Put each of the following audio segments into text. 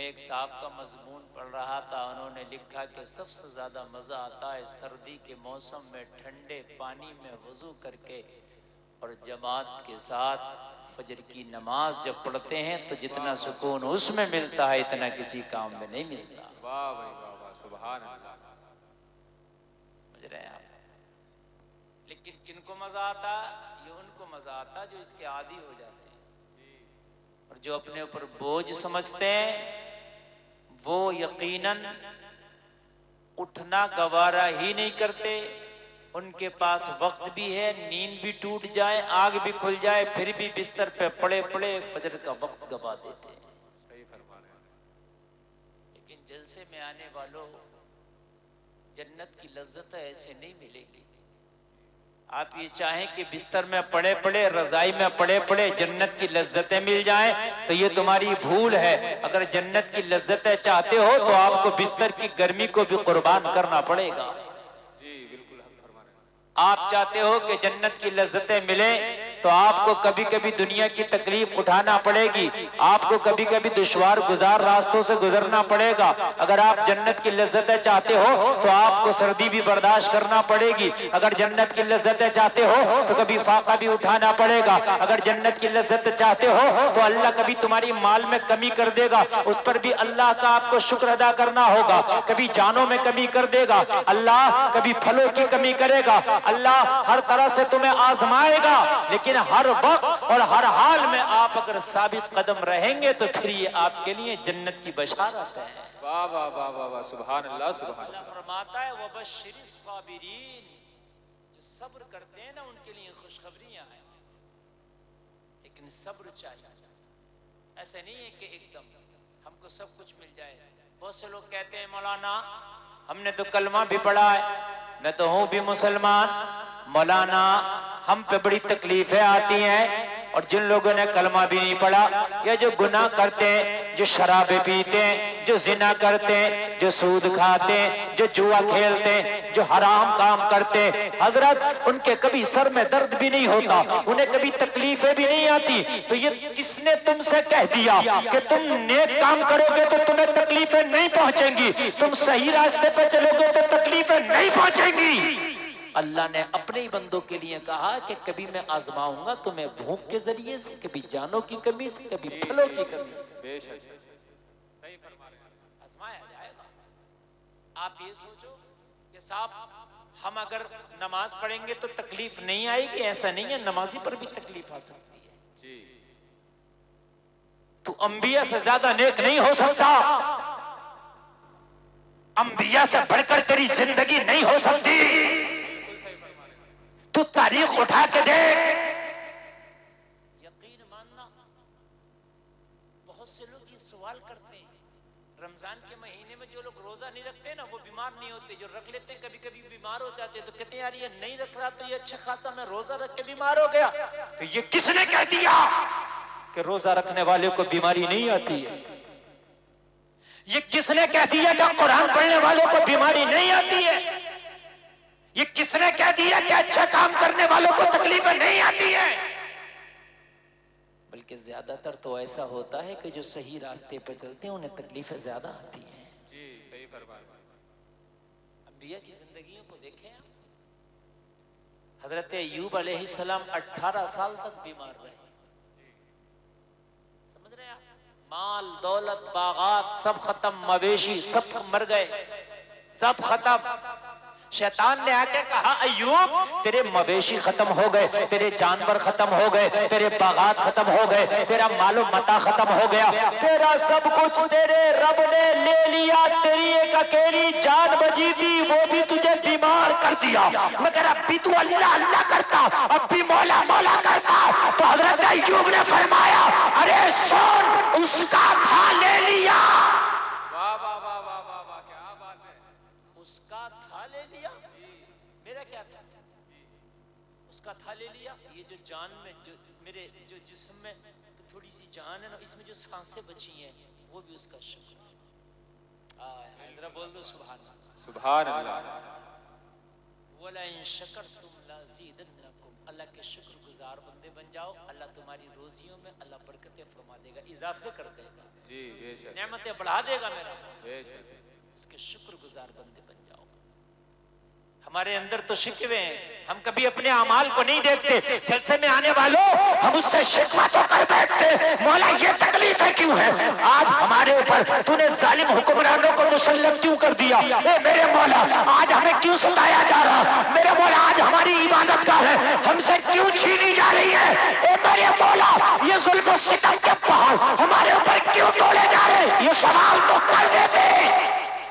میں ایک صاحب کا مضمون پڑھ رہا تھا، انہوں نے لکھا کہ سب سے زیادہ مزہ آتا ہے سردی کے موسم میں ٹھنڈے پانی میں وضو کر کے اور جماعت کے ساتھ فجر کی نماز جب پڑھتے ہیں تو جتنا سکون اس میں ملتا ہے اتنا کسی کام میں نہیں ملتا۔ واہ بھائی واہ واہ، سبحان اللہ۔ سمجھ رہے ہیں آپ؟ لیکن کن کو مزہ آتا؟ یہ ان کو مزہ آتا جو اس کے عادی ہو جاتے ہیں، اور جو اپنے اوپر بوجھ سمجھتے ہیں وہ یقیناً اٹھنا گوارا ہی نہیں کرتے۔ ان کے پاس وقت بھی ہے، نیند بھی ٹوٹ جائے، آگ بھی کھل جائے، پھر بھی بستر پہ پڑے پڑے فجر کا وقت گوا دیتے ہیں۔ صحیح فرما رہے ہیں۔ لیکن جلسے میں آنے والوں، جنت کی لذت ایسے نہیں ملے گی۔ آپ یہ چاہیں کہ بستر میں پڑے پڑے، رضائی میں پڑے پڑے جنت کی لذتیں مل جائیں تو یہ تمہاری بھول ہے۔ اگر جنت کی لذتیں چاہتے ہو تو آپ کو بستر کی گرمی کو بھی قربان کرنا پڑے گا۔ جی بالکل حق فرما رہے ہیں۔ آپ چاہتے ہو کہ جنت کی لذتیں ملیں تو آپ کو کبھی کبھی دنیا کی تکلیف اٹھانا پڑے گی، آپ کو کبھی کبھی دشوار گزار راستوں سے گزرنا پڑے گا۔ اگر آپ جنت کی لذتیں چاہتے ہو تو آپ کو سردی بھی برداشت کرنا پڑے گی۔ اگر جنت کی لذتیں چاہتے ہو تو کبھی فاقہ بھی اٹھانا پڑے گا۔ اگر جنت کی لذت چاہتے ہو تو اللہ کبھی تمہاری مال میں کمی کر دے گا، اس پر بھی اللہ کا آپ کو شکر ادا کرنا ہوگا۔ کبھی جانوں میں کمی کر دے گا اللہ، کبھی پھلوں کی کمی کرے گا اللہ، ہر طرح سے تمہیں آزمائے گا، لیکن ہر وقت اور ہر حال میں آپ اگر ثابت قدم رہیں گے تو پھر یہ آپ کے لیے جنت کی بشارت ہے۔ واہ واہ واہ واہ واہ، سبحان اللہ سبحان اللہ اللہ۔ فرماتا ہے وَبَشِّرِ الصَّابِرِينَ، جو صبر کرتے ہیں نا ان کے لیے خوشخبریاں ہیں، لیکن صبر چاہیے۔ ایسا نہیں ہے کہ ایک دم ہم کو سب کچھ مل جائے۔ بہت سے لوگ کہتے ہیں مولانا ہم نے تو کلمہ بھی پڑھا ہے، میں تو ہوں بھی مسلمان، مولانا ہم پہ بڑی تکلیفیں آتی ہیں۔ اور جن لوگوں نے کلمہ بھی نہیں پڑھا یا جو گناہ کرتے ہیں، جو شرابیں پیتے ہیں، جو زنا کرتے ہیں، جو سود کھاتے ہیں، جو جوا کھیلتے ہیں، جو حرام کام کرتے ہیں، حضرت ان کے کبھی سر میں درد بھی نہیں ہوتا، انہیں کبھی تکلیفیں بھی نہیں آتی۔ تو یہ کس نے تم سے کہہ دیا کہ تم نیک کام کرو گے تو تمہیں تکلیفیں نہیں پہنچیں گی، تم صحیح راستے پہ چلو گے تو تکلیفیں نہیں پہنچیں گی؟ اللہ نے اپنے ہی بندوں کے لیے کہا کہ کبھی میں آزماؤں گا تمہیں بھوک کے ذریعے سے، کبھی جانوں کی کمی سے، کبھی پھلوں کی کمی سے۔ بے شک صحیح فرما رہے ہیں۔ آزمایا جائے گا۔ آپ یہ سوچو کہ صاحب ہم اگر نماز پڑھیں گے تو تکلیف نہیں آئے گی، ایسا نہیں ہے، نمازی پر بھی تکلیف آ سکتی ہے۔ جی تو انبیاء سے زیادہ نیک نہیں ہو سکتا، انبیاء سے بڑھ کر تیری زندگی نہیں ہو سکتی۔ تو تاریخ اٹھا کے دیکھ، یقین ماننا۔ بہت سے لوگ یہ سوال کرتے ہیں رمضان کے مہینے میں جو لوگ روزہ نہیں رکھتے نا وہ بیمار نہیں ہوتے، جو رکھ لیتے کبھی کبھی بیمار ہو جاتے ہیں۔ تو کہتے ہیں یار یہ نہیں رکھ رہا تو یہ اچھا خاصا میں روزہ رکھ کے بیمار ہو گیا۔ تو یہ کس نے کہہ دیا کہ روزہ رکھنے والے کو بیماری نہیں آتی ہے؟ یہ کس نے کہہ دیا کہ قرآن پڑھنے والوں کو بیماری نہیں آتی ہے؟ یہ کس نے کہہ دیا کہ اچھا کام کرنے والوں کو تکلیفیں نہیں آتی ہیں؟ بلکہ زیادہ تر تو ایسا ہوتا ہے کہ جو صحیح راستے پر چلتے ہیں انہیں تکلیفیں زیادہ آتی ہیں۔ جی صحیح فرما رہے ہیں۔ انبیاء کی زندگیوں کو دیکھیں آپ، حضرت ایوب علیہ السلام 18 سال تک بیمار رہے۔ سمجھ رہے ہیں آپ؟ مال دولت باغات سب ختم، مویشی سب مر گئے، سب ختم۔ شیطان نے آ کے کہا ایوب تیرے مویشی ختم ہو گئے، تیرے جانور ختم ہو گئے، تیرے باغات ختم ہو گئے، تیرا مال و متاع ختم ہو گیا، تیرا سب کچھ تیرے رب نے لے لیا، تیری ایک اکیلی جان بچی تھی وہ بھی تجھے بیمار کر دیا، مگر اب بھی تو اللہ اللہ کرتا، اب بھی مولا مولا کرتا۔ تو حضرت ایوب نے فرمایا ارے سن اس کا تھا لے لیا، واہ واہ واہ واہ واہ واہ، کیا بات ہے۔ اس کا تھا لے لیا، میرا کیا تھا؟ اس کا تھا لے لیا۔ یہ جو جان میں جو میرے جو جسم میں تھوڑی سی جان ہے نا، اس میں جو سانسیں بچی ہیں وہ بھی اس کا شکر ہے۔ ذرا بول دو سبحان اللہ۔ سبحان اللہ۔ وَلَئِن شَكَرْتُمْ لَأَزِيدَنَّكُمْ، اللہ کے شکر گزار بندے بن جاؤ، اللہ تمہاری روزیوں میں اللہ برکتیں فرما دے گا، اضافے کر دے گا، جی بے شک نعمتیں بڑھا دے گا میرا، بے شک اس کے شکر گزار بندے بن جاؤ۔ ہمارے اندر تو شکوے ہیں، ہم کبھی اپنے اعمال کو نہیں دیکھتے، جلسے میں آنے والوں ہم اس سے شکوہ تو کر بیٹھتے، مولا یہ تکلیفیں کیوں ہے آج ہمارے اوپر، تو نے ظالم حکمرانوں کو مسلط کیوں کر دیا، اے میرے مولا آج ہمیں کیوں ستایا جا رہا، میرے مولا آج ہماری عبادت کا ہے ہم سے کیوں چھینی جا رہی ہے، اے میرے مولا یہ ظلم و ستم کے پہاڑ ہمارے اوپر کیوں تولے جا رہے، یہ سوال تو کر دیتے،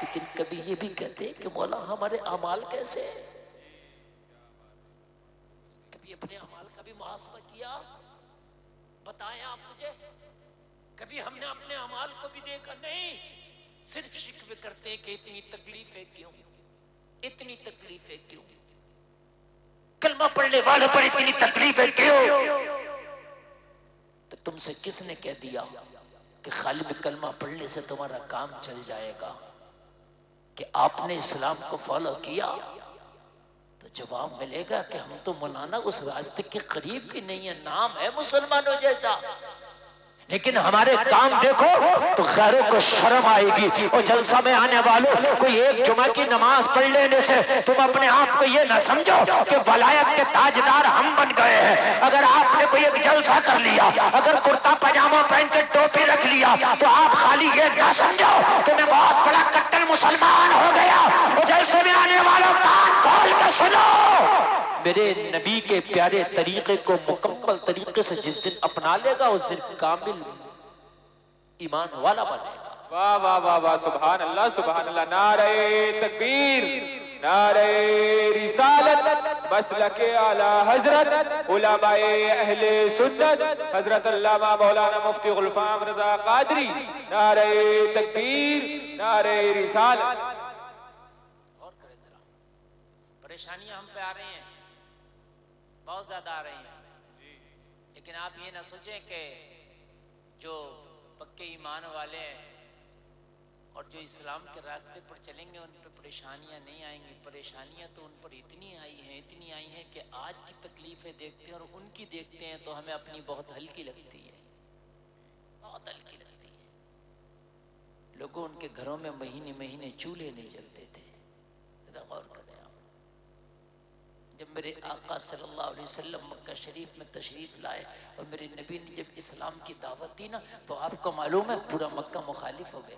لیکن کبھی یہ بھی کہتے ہیں کہ مولا ہمارے اعمال کیسے ہیں؟ کبھی اپنے اعمال کا بھی محاسبہ کیا؟ بتائیں آپ مجھے، کبھی ہم نے اپنے اعمال کو بھی دیکھا؟ نہیں، صرف شکوے کرتے ہیں کہ اتنی تکلیفیں کیوں، اتنی تکلیفیں کیوں، کلمہ پڑھنے والوں پر اتنی تکلیفیں کیوں؟ تو تم سے کس نے کہہ دیا کہ خالی میں کلمہ پڑھنے سے تمہارا کام چل جائے گا؟ کہ آپ نے اسلام کو فالو کیا تو جواب ملے گا کہ ہم تو مولانا اس راستے کے قریب بھی نہیں ہیں، نام ہے مسلمانوں جیسا، لیکن ہمارے کام دیکھو تو غیروں کو شرم آئے گی، اور جلسہ میں آنے والوں کوئی ایک جمعہ کی نماز پڑھ لینے سے تم اپنے آپ کو یہ نہ سمجھو کہ ولایت کے تاجدار ہم بن گئے ہیں۔ اگر آپ نے کوئی ایک جلسہ کر لیا، اگر کرتا پاجامہ پہن کے ٹوپی رکھ لیا تو آپ خالی یہ نہ سمجھو کہ میں بہت بڑا کٹر مسلمان ہو گیا، اور جلسے میں آنے والوں کان کھول کے سنو، میرے نبی کے پیارے طریقے کو مکمل طریقے سے جس دن اپنا لے گا اس دن کامل ایمان والا بنے گا۔ واہ واہ واہ واہ، سبحان اللہ سبحان اللہ، نعرہ تکبیر، نعرہ رسالت، مسلک اعلی حضرت علماء اہل سنت حضرت علامہ مولانا مفتی غلفام رضا قادری، نعرہ تکبیر، نعرہ رسالت۔ اور کرے ذرا، پریشانیاں ہم پہ آ رہی ہیں، بہت زیادہ آ رہی ہیں، لیکن آپ یہ نہ سوچیں کہ جو پکے ایمان والے ہیں اور جو اسلام کے راستے پر چلیں گے ان پہ پریشانیاں نہیں آئیں گی، پریشانیاں تو ان پر اتنی آئی ہیں کہ آج کی تکلیفیں دیکھتے ہیں اور ان کی دیکھتے ہیں تو ہمیں اپنی بہت ہلکی لگتی ہے، بہت ہلکی لگتی ہے۔ لوگوں ان کے گھروں میں مہینے مہینے چولہے نہیں جلتے تھے، ذرا غور کریں آپ، جب میرے آقا صلی اللہ علیہ وسلم مکہ شریف میں تشریف لائے اور میرے نبی نے جب اسلام کی دعوت دی نا تو آپ کو معلوم ہے پورا مکہ مخالف ہو گیا۔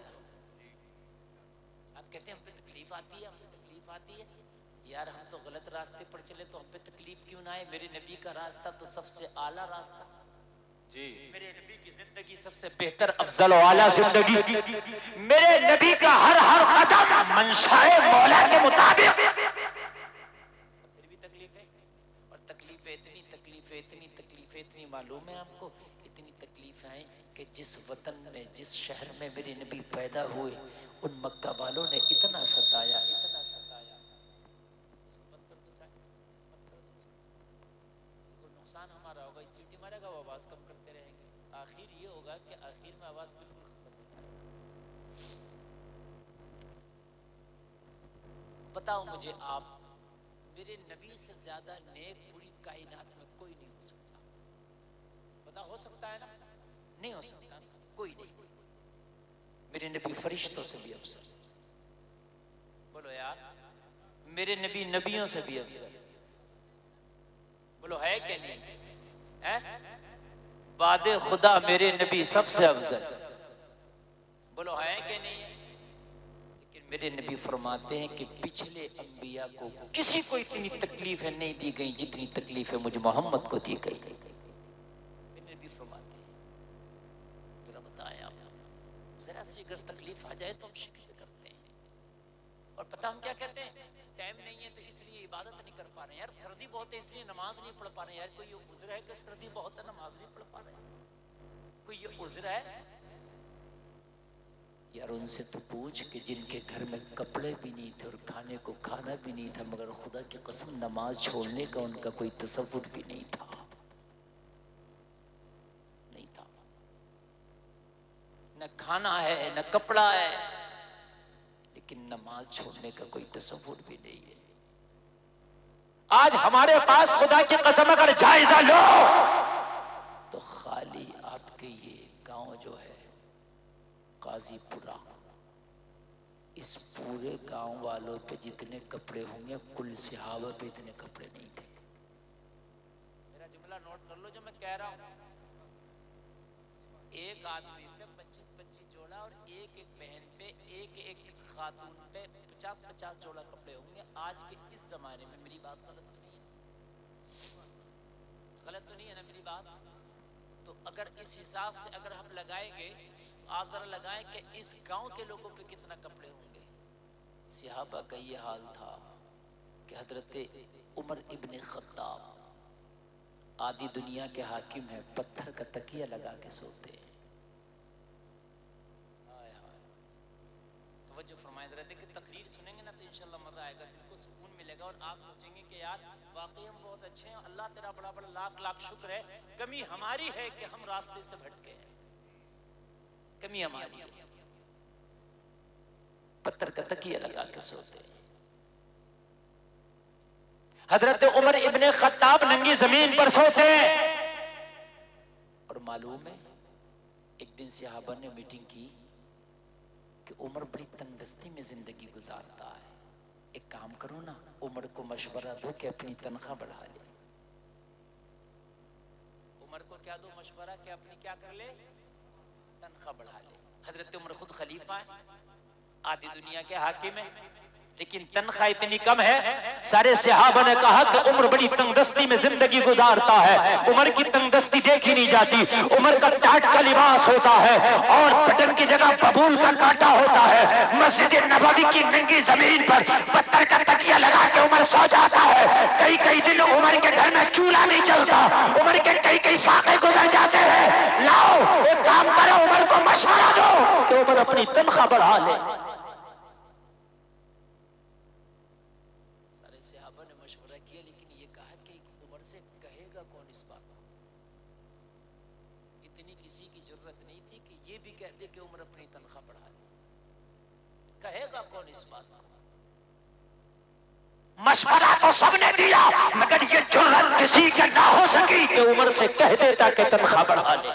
آپ کہتے ہیں ہم پہ تکلیف آتی ہے، ہم پہ تکلیف آتی ہے، یار ہم تو غلط راستے پر چلے تو ہم پہ تکلیف کیوں نہ آئے؟ میرے نبی کا راستہ تو سب سے اعلیٰ راستہ، جی میرے نبی کی زندگی سب سے بہتر افضل و اعلیٰ زندگی، میرے نبی کا ہر قدم منشائے مولا کے مطابق، پھر بھی تکلیفیں، اور تکلیفیں اتنی معلوم ہے آپ کو، اتنی تکلیفیں آئیں کہ جس وطن میں جس شہر میں میرے نبی پیدا ہوئے ان مکہ والوں نے اتنا ستایا، اتنا ستایا، کوئی نقصان ہمارا ہوگا، اس سیٹی مارے گا وہ آواز کم کرتے رہیں گے، آخر یہ ہوگا کہ آخر میں آواز بالکل ختم ہو جائے گی۔ بتاؤ مجھے آپ، میرے نبی سے زیادہ نیک پوری کائنات میں کوئی نہیں ہو سکتا، بتا ہو سکتا ہے نا؟ نہیں ہو سکتا، کوئی نہیں، میرے نبی فرشتوں سے بھی افضل، بولو یار، میرے نبی نبیوں سے بھی افضل، بولو ہے کہ نہیں ہے؟ بعد خدا میرے نبی سب سے افضل، بولو ہے کہ نہیں ہے؟ لیکن میرے نبی فرماتے ہیں کہ پچھلے انبیاء کو کسی کو اتنی تکلیفیں نہیں دی گئی جتنی تکلیفیں مجھ محمد کو دی گئی، میرے نبی فرماتے ہیں، ذرا بتائیں آپ، ذرا سی اگر تکلیف آ جائے تو ہم شکر کرتے ہیں، اور پتہ ہم کیا کہتے ہیں؟ ٹائم نہیں ہے تو اس لیے عبادت نہیں کر پا رہے ہیں، یار سردی بہت ہے اس لیے نماز نہیں پڑھ پا رہے ہیں، یار کوئی یہ عذر ہے کہ سردی بہت ہے نماز نہیں پڑھ پا رہے ہیں؟ کوئی یہ عذر ہے؟ یار ان سے تو پوچھ کہ جن کے گھر میں کپڑے بھی نہیں تھے اور کھانے کو کھانا بھی نہیں تھا مگر خدا کی قسم نماز چھوڑنے کا ان کا کوئی تصور بھی نہیں تھا، نہیں تھا، نہ کھانا ہے نہ کپڑا ہے لیکن نماز چھوڑنے کا کوئی تصور بھی نہیں ہے۔ آج ہمارے پاس خدا کی قسم اگر جائزہ لو تو خالی آپ کے یہ گاؤں جو ہے قاضی پورا، اس پورے گاؤں والوں پہ جتنے کپڑے ہوں گے کل صحابہ پہ اتنے کپڑے نہیں تھے. میرا جملہ نوٹ کر لو جو میں کہہ رہا ہوں. ایک آدمی پہ 25 جوڑا اور ایک بہن پہ ایک خاتون پہ 50 جوڑا کپڑے ہوں گے. آج کے اس زمانے میں میری بات غلط تو نہیں ہے؟ غلط تو نہیں ہے نا میری بات؟ تو اگر اس حساب سے اگر ہم لگائیں گے، آپ ذرا لگائیں کہ اس گاؤں کے لوگوں پہ کتنا کپڑے ہوں گے. صحابہ کا یہ حال تھا کہ حضرت عمر ابن خطاب آدھی دنیا کے حاکم ہیں، پتھر کا تکیہ لگا کے سوتے ہیں. توجہ فرمائیں ذرا، دیکھیں تقریر سنیں گے نا تو انشاءاللہ مزہ آئے گا، دل کو سکون ملے گا اور آپ سوچیں گے کہ یار واقعی ہم بہت اچھے ہیں، اللہ تیرا بڑا بڑا لاکھ شکر ہے. کمی ہماری ہے کہ ہم راستے سے بھٹکے ہیں، کمی ہماری ہے. پتھر کا تکیہ لگا کے سوتے ہیں. حضرت عمر ابن خطاب ننگی زمین پر سوتے ہیں. اور معلوم ہے ایک دن صحابہ نے میٹنگ کی کہ عمر بڑی تنگ دستی میں زندگی گزارتا ہے، ایک کام کرو نا، عمر کو مشورہ دو کہ اپنی تنخواہ بڑھا لے. عمر کو کیا دو مشورہ کہ اپنی کیا کر لے؟ تنخواہ بڑھا لے. حضرت عمر خود خلیفہ ہے، آدھی دنیا کے حاکم ہیں، لیکن تنخواہ اتنی کم ہے. سارے صحابہ نے کہا کہ عمر بڑی تنگ دستی میں زندگی گزارتا ہے. عمر کی تنگ دستی دیکھی نہیں جاتی. عمر کا ٹاٹ کا لباس ہوتا ہے اور پٹن کی جگہ ببول کا کانٹا ہوتا ہے. مسجد نبوی کی ننگی زمین پر پتھر کا تکیہ لگا کے عمر سو جاتا ہے. کئی دن عمر کے گھر میں چولہا نہیں چلتا. عمر کے کئی فاقے گزر جاتے ہیں. لاؤ ایک کام کرو، عمر کو مشورہ دو کہ عمر اپنی تنخواہ بڑھا لے. کہتے کہ عمر اپنی تنخواہ بڑھا لے. کہے گا کون اس بات کو؟ مشورہ تو سب نے دیا مگر یہ جرأت کسی کے نہ ہو سکی کہ عمر سے کہہ دیتا کہ تنخواہ بڑھا لے.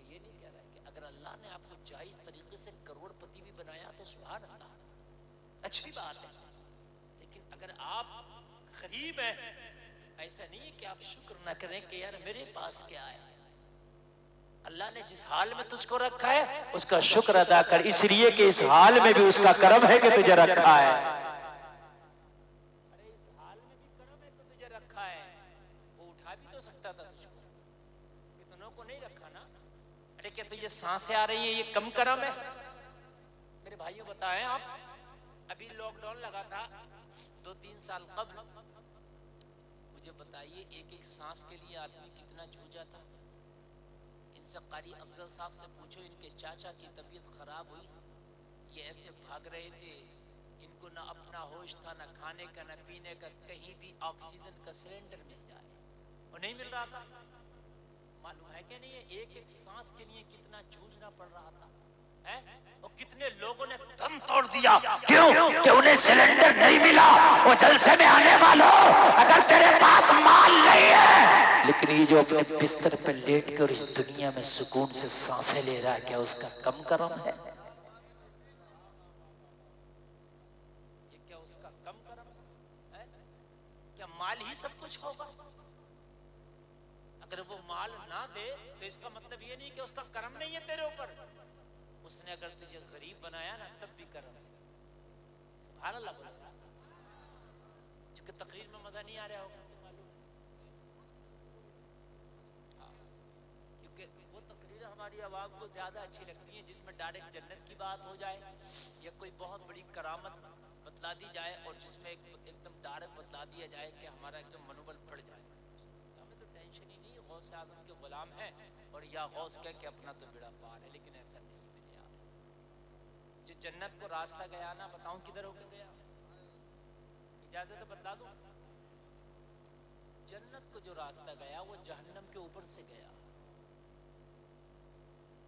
یہ نہیں کہہ رہا کہ اگر اللہ نے آپ کو جائز طریقے سے کروڑ پتی بھی بنایا تو سبحان اللہ، اچھی بات ہے. لیکن اگر آپ غریب ہیں ایسا نہیں ہے کہ آپ شکر نہ کریں کہ یار میرے پاس کیا ہے. اللہ نے جس حال میں تجھ کو رکھا ہے اس کا شکر ادا کر، اس لیے کہ اس حال میں بھی اس کا کرم ہے کہ تجھے رکھا ہے. ارے اس حال میں بھی کرم ہے کہ تجھے رکھا ہے. وہ اٹھا بھی تو سکتا تھا تجھ کو، اتنوں کو نہیں رکھا نا. ارے کیا تجھے سانسیں آ رہی ہیں یہ کم کرم ہے؟ میرے بھائیوں بتائیں، آپ ابھی لاک ڈاؤن لگا تھا 2-3 سال قبل، مجھے بتائیے ایک سانس کے لیے آدمی کتنا جھوجا تھا. ان سے قاری افضل صاحب سے پوچھو، ان کے چاچا کی طبیعت خراب ہوئی، یہ ایسے بھاگ رہے تھے، ان کو نہ اپنا ہوش تھا، نہ کھانے کا نہ پینے کا، کہیں بھی آکسیجن کا سلنڈر مل جائے وہ نہیں مل رہا تھا. معلوم ہے کہ نہیں ہے ایک سانس کے لیے کتنا جھوجنا پڑ رہا تھا. اور کتنے لوگوں نے دم توڑ دیا، کیوں کہ انہیں سلنڈر نہیں ملا. وہ جلسے میں آنے والوں اگر تیرے پاس مال نہیں ہے لیکن یہ جو اپنے بستر پہ لیٹ کے اور اس دنیا میں سکون سے سانسیں لے رہا ہے، کیا اس کا کم کرم ہے؟ یہ کیا اس کا کم کرم ہے؟ کیا مال ہی سب کچھ ہوگا؟ اگر وہ مال نہ دے تو اس کا مطلب یہ نہیں کہ اس کا کرم نہیں ہے تیرے اوپر. اس نے اگر تجھے غریب بنایا نا تب بھی کرم ہے. سبحان اللہ بولا. چونکہ تقریر میں مزہ نہیں آ رہا ہوگا معلوم، کیونکہ وہ تقریر ہماری عوام کو زیادہ اچھی لگتی ہیں جس میں ڈائریکٹ جنت کی بات ہو جائے یا کوئی بہت بڑی کرامت بتلا دی جائے اور جس میں ایک دم ڈائریکٹ بتلا دیا جائے کہ ہمارا ایک دم منوبل پڑ جائے. ہمیں تو ٹینشن ہی نہیں، غوث اعظم کے غلام ہیں اور یا غوث کہہ کے اپنا تو بیڑا پار ہے. لیکن ایسا نہیں میرے یار. جو جنت کو راستہ گیا نا، بتاؤں کدھر ہو کے گیا؟ اجازت بتلا دوں، جنت کو جو راستہ گیا وہ جہنم کے اوپر سے گیا.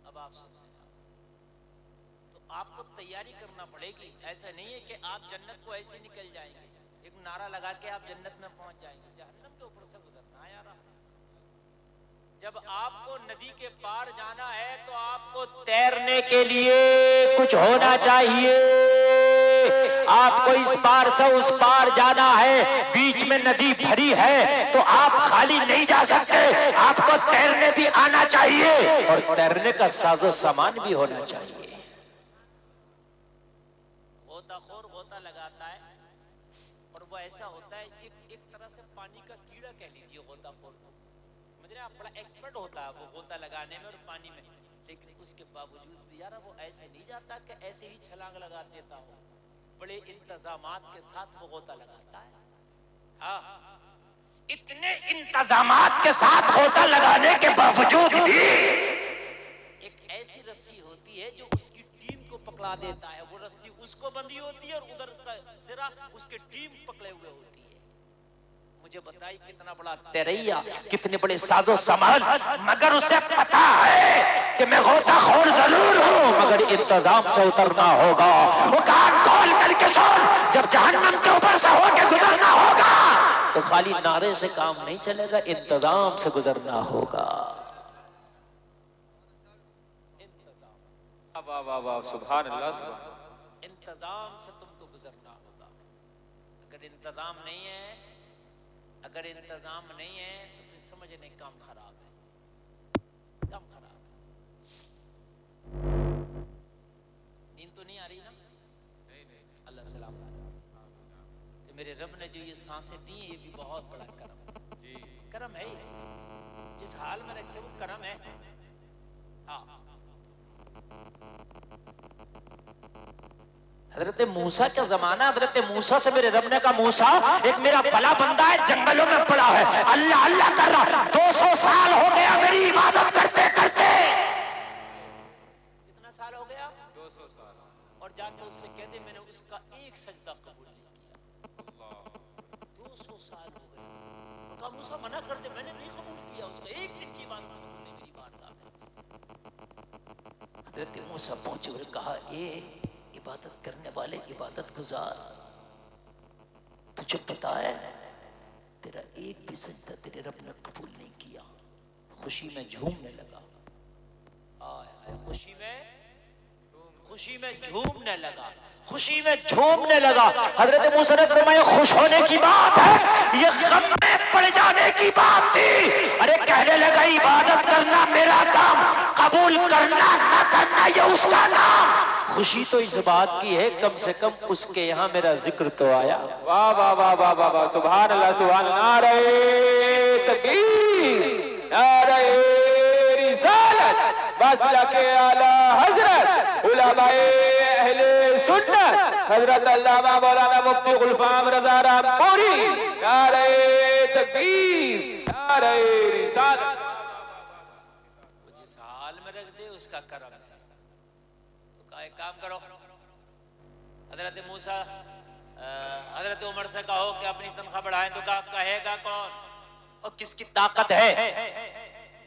اب آپ سمجھیں، تو آپ کو تیاری کرنا پڑے گی. ایسا نہیں ہے کہ آپ جنت کو ایسے نکل جائیں گے. ایک نعرہ لگا کے آپ جنت میں پہنچ جائیں گے، جہنم کے اوپر سے گزرنا ہے یار۔ جب آپ کو ندی کے پار جانا ہے تو آپ کو تیرنے کے لیے کچھ ہونا چاہیے۔ آپ کو اس پار سے اس پار جانا ہے، بیچ میں ندی بھری ہے تو آپ خالی نہیں جا سکتے، آپ کو تیرنے بھی آنا چاہیے اور تیرنے کا ساز و سامان بھی ہونا چاہیے۔ غوطہ خور غوطہ لگاتا ہے اور وہ ایسا ہوتا ہے ایک طرح سے پانی کا کیڑا کہہ لیجیے غوطہ خور کو، آپ بڑا ایکسپرٹ ہوتا ہے وہ غوطہ لگانے میں اور پانی میں، لیکن اس کے باوجود بھی یار وہ ایسے نہیں جاتا کہ ایسے ہی چھلانگ لگا دیتا ہو، بڑے انتظامات کے ساتھ وہ غوطہ لگاتا ہے۔ ہاں، اتنے انتظامات کے ساتھ غوطہ لگانے کے باوجود بھی ایک ایسی رسی ہوتی ہے جو اس کی ٹیم کو پکڑا دیتا ہے، وہ رسی اس کو بندھی ہوتی ہے اور ادھر کا سرا اس کے ٹیم پکڑے ہوئے ہوتی ہے۔ مجھے بتائی کتنا بڑا تیریا، کتنے بڑے ساز و سامان، مگر اسے پتا ہے کہ میں غوطہ خور ضرور ہوں مگر انتظام سے اترنا ہوگا۔ وہ کان کھول کر کے سن، جب جہنم کے اوپر سے ہو کے گزرنا ہوگا تو خالی نعرے سے کام نہیں چلے گا، انتظام سے گزرنا ہوگا۔ واہ واہ واہ، سبحان اللہ، سبحان، انتظام سے تم کو گزرنا ہوگا۔ اگر انتظام نہیں ہے، اگر انتظام نہیں ہے تو پھر سمجھنے کام خراب ہے، کام خراب ہے۔ نیند تو نہیں آ رہی نا؟ اللہ سلام کہ میرے رب نے جو یہ سانسیں دی ہیں یہ بھی بہت بڑا کرم، کرم ہے، جس حال میں رکھے وہ کرم ہے۔ ہاں، حضرت موسیٰ کا زمانہ، حضرت موسیٰ سے میرے رب نے کہا موسیٰ ایک میرا فلاں بندہ ہے جنگلوں میں پڑا ہے، اللہ اللہ کر رہا، 200 سال ہو گیا میری عبادت کرتے کرتے۔ کتنا سال ہو گیا؟ 200 سال۔ اور جا کے اس سے کہہ دے میں نے اس کا ایک سجدہ قبول نہیں کیا۔ 200 سال ہو گئے، کہا موسیٰ منع کر دے، میں نے نہیں قبول کیا اس کا ایک دن کی عبادت قبول نہیں میری بارگاہ میں۔ حضرت موسیٰ پہنچے اور کہا اے عبادت کرنے والے، عبادت گزار، تجھے پتا ہے تیرا ایک بھی سجدہ تیرے رب نے قبول نہیں کیا۔ خوشی میں جھومنے لگا، خوشی میں جھومنے لگا، خوشی میں جھومنے لگا۔ حضرت موسیٰ نے فرمایا خوش ہونے کی بات ہے، یہ غم میں پڑ جانے کی بات تھی۔ ارے کہنے لگا عبادت کرنا میرا کام، قبول کرنا نہ کرنا یہ اس کا کام۔ خوشی تو اس بات کی ہے کم سے کم اس کے یہاں میرا ذکر تو آیا۔ واہ واہ واہ واہ واہ واہ، سبحان اللہ، سبحان اللہ، نعرہ تکبیر، نعرہ رسالت، مسلک اعلی حضرت علماء اہل سنت حضرت علامہ مولانا مفتی غلفام رضا رامپوری، نعرہ تکبیر، نعرہ رسالت۔ جس حال میں رکھ دے اس کا کرم ہے۔ ایک کام کرو، حضرت موسیٰ حضرت عمر سے کہو کہ اپنی تنخواہ بڑھائیں، تو کہے گا کون اور کس کی طاقت ہے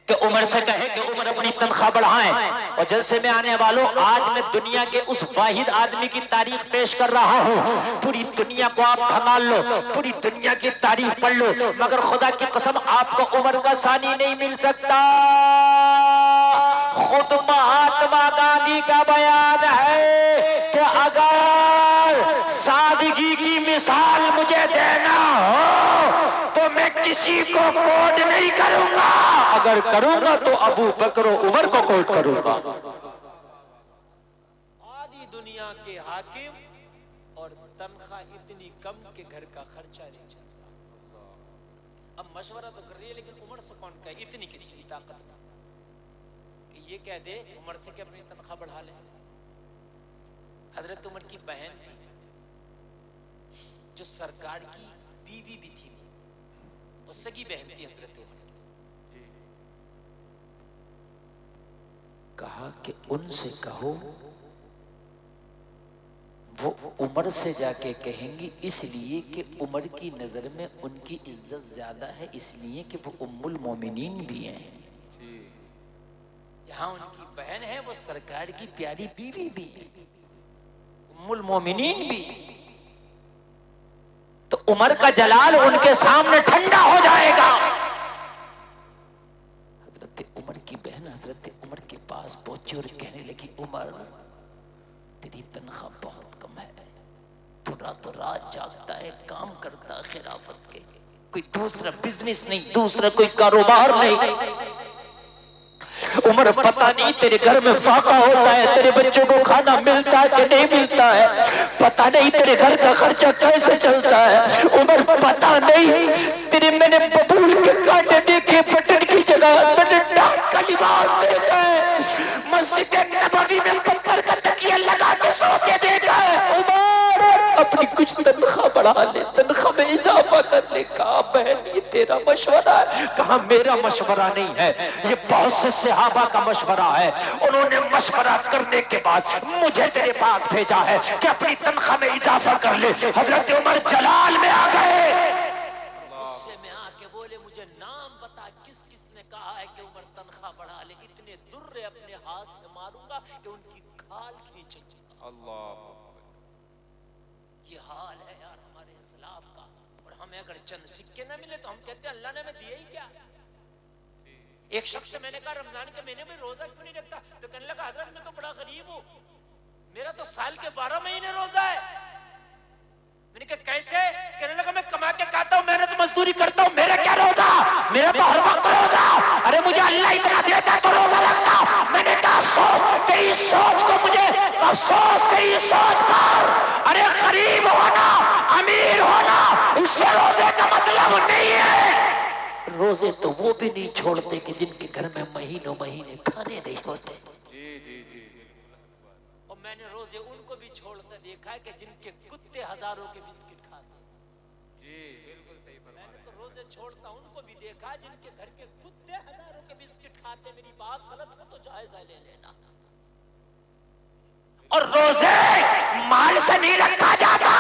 کہ عمر سے کہے کہ عمر اپنی تنخواہ بڑھائیں؟ اور جلسے میں آنے والوں، آج میں دنیا کے اس واحد آدمی کی تاریخ پیش کر رہا ہوں، پوری دنیا کو آپ کھنگال لو، پوری دنیا کی تاریخ پڑھ لو، مگر خدا کی قسم آپ کو عمر کا ثانی نہیں مل سکتا۔ خود مہاتما گاندھی کا بیان ہے کہ اگر سادگی کی مثال مجھے دینا ہو تو میں کسی کو کوٹ نہیں کروں گا، اگر کروں گا تو ابو بکر و عمر کو کوٹ کروں گا۔ آدھی دنیا کے حاکم اور تنخواہ اتنی کم کہ گھر کا خرچہ نہیں چل رہا۔ اب مشورہ تو کر رہی ہے لیکن عمر سے کون کہے، اتنی کسی کی طاقت نہیں کہ یہ کہہ دے عمر سے کہ اپنی تنخواہ بڑھا لے۔ حضرت عمر کی بہن تھی جو سرکار کی بیوی بھی تھی، وہ سگی بہن تھی حضرت عمر کی۔ کہا کہ ان سے کہو وہ عمر سے جا کے کہیں گی، اس لیے کہ عمر کی نظر میں ان کی عزت زیادہ ہے، اس لیے کہ وہ ام المومنین بھی ہیں، یہاں ان کی بہن ہے، وہ سرکار کی پیاری بیوی بھی ہے، ام المومنین بھی۔ تو عمر کا جلال ان کے سامنے ٹھنڈا ہو جائے گا. حضرت عمر کی بہن حضرت عمر کے پاس پہنچی اور کہنے لگی عمر تیری تنخواہ بہت کم ہے, تو رات جاگتا ہے, کام کرتا ہے خلافت کے, کوئی دوسرا بزنس نہیں, دوسرا کوئی کاروبار نہیں. عمر پتہ نہیں تیرے گھر میں فاقہ ہوتا ہے, تیرے بچوں کو کھانا ملتا ہے کہ نہیں ملتا ہے, پتہ نہیں تیرے گھر کا خرچہ کیسے چلتا ہے. عمر پتہ نہیں تیرے میں نے ببول کے کانٹے دیکھے, بٹن کی جگہ میں نے ڈاک کا لباس دیکھا ہے, مسجد نبوی میں پتھر کا تکیہ لگا کے سوتے دیکھا ہے. عمر اپنی کچھ تنخواہ بڑھا لے, تنخواہ میں اضافہ کر لے. کہا بہن یہ تیرا مشورہ ہے. کہا میرا مشورہ نہیں ہے, یہ بہت سے صحابہ کا مشورہ ہے. انہوں نے مشورہ کرنے کے بعد مجھے تیرے پاس بھیجا ہے کہ اپنی تنخواہ میں اضافہ کر لے. حضرت عمر جلال میں آ گئے, غصے میں آ کے بولے مجھے نام بتا کس کس نے کہا ہے کہ عمر تنخواہ بڑھا لے, اتنے درے اپنے ہاتھ سے ماروں گا کہ ان کی کھال کھینچے. اللہ, یہ حال ہے یار ہمارے اسلاف کا. اور ہمیں اگر چند سکے نہ ملے تو ہم کہتے ہیں اللہ نے ہمیں دیے ہی کیا. ایک شخص سے میں نے کہا رمضان کے مہینے میں روزہ کیوں نہیں رکھتا, تو کہنے لگا حضرت میں تو بڑا غریب ہوں, میرا تو سال کے 12 مہینے روزہ ہے. میں نے کہا کیسے, کہنے لگا میں کما کے کھاتا ہوں, محنت مزدوری کرتا ہوں, میرا کیا روزہ, میرا تو ہر وقت روزہ. ارے مجھے اللہ اتنا دیتا تو روزہ رکھتا. میں نے کہا افسوس تیری سوچ کو, مجھے افسوس تیری سوچ پر. ارے غریب ہونا امیر ہونا اس سے روزے کا مطلب نہیں ہے. روزے تو وہ بھی نہیں چھوڑتے کہ جن کے گھر میں مہینوں مہینے کھانے نہیں ہوتے. اور میں نے روزے ان کو بھی چھوڑتے دیکھا ہے کہ جن کے کتے ہزاروں کے بسکٹ کھاتے. میں نے تو روزے چھوڑتا ان کو بھی دیکھا ہے جن کے گھر کے کتے ہزاروں کے بسکٹ کھاتے. میری بات غلط ہو تو جائزہ لے لینا. اور روزے مال سے نہیں رکھا جاتا,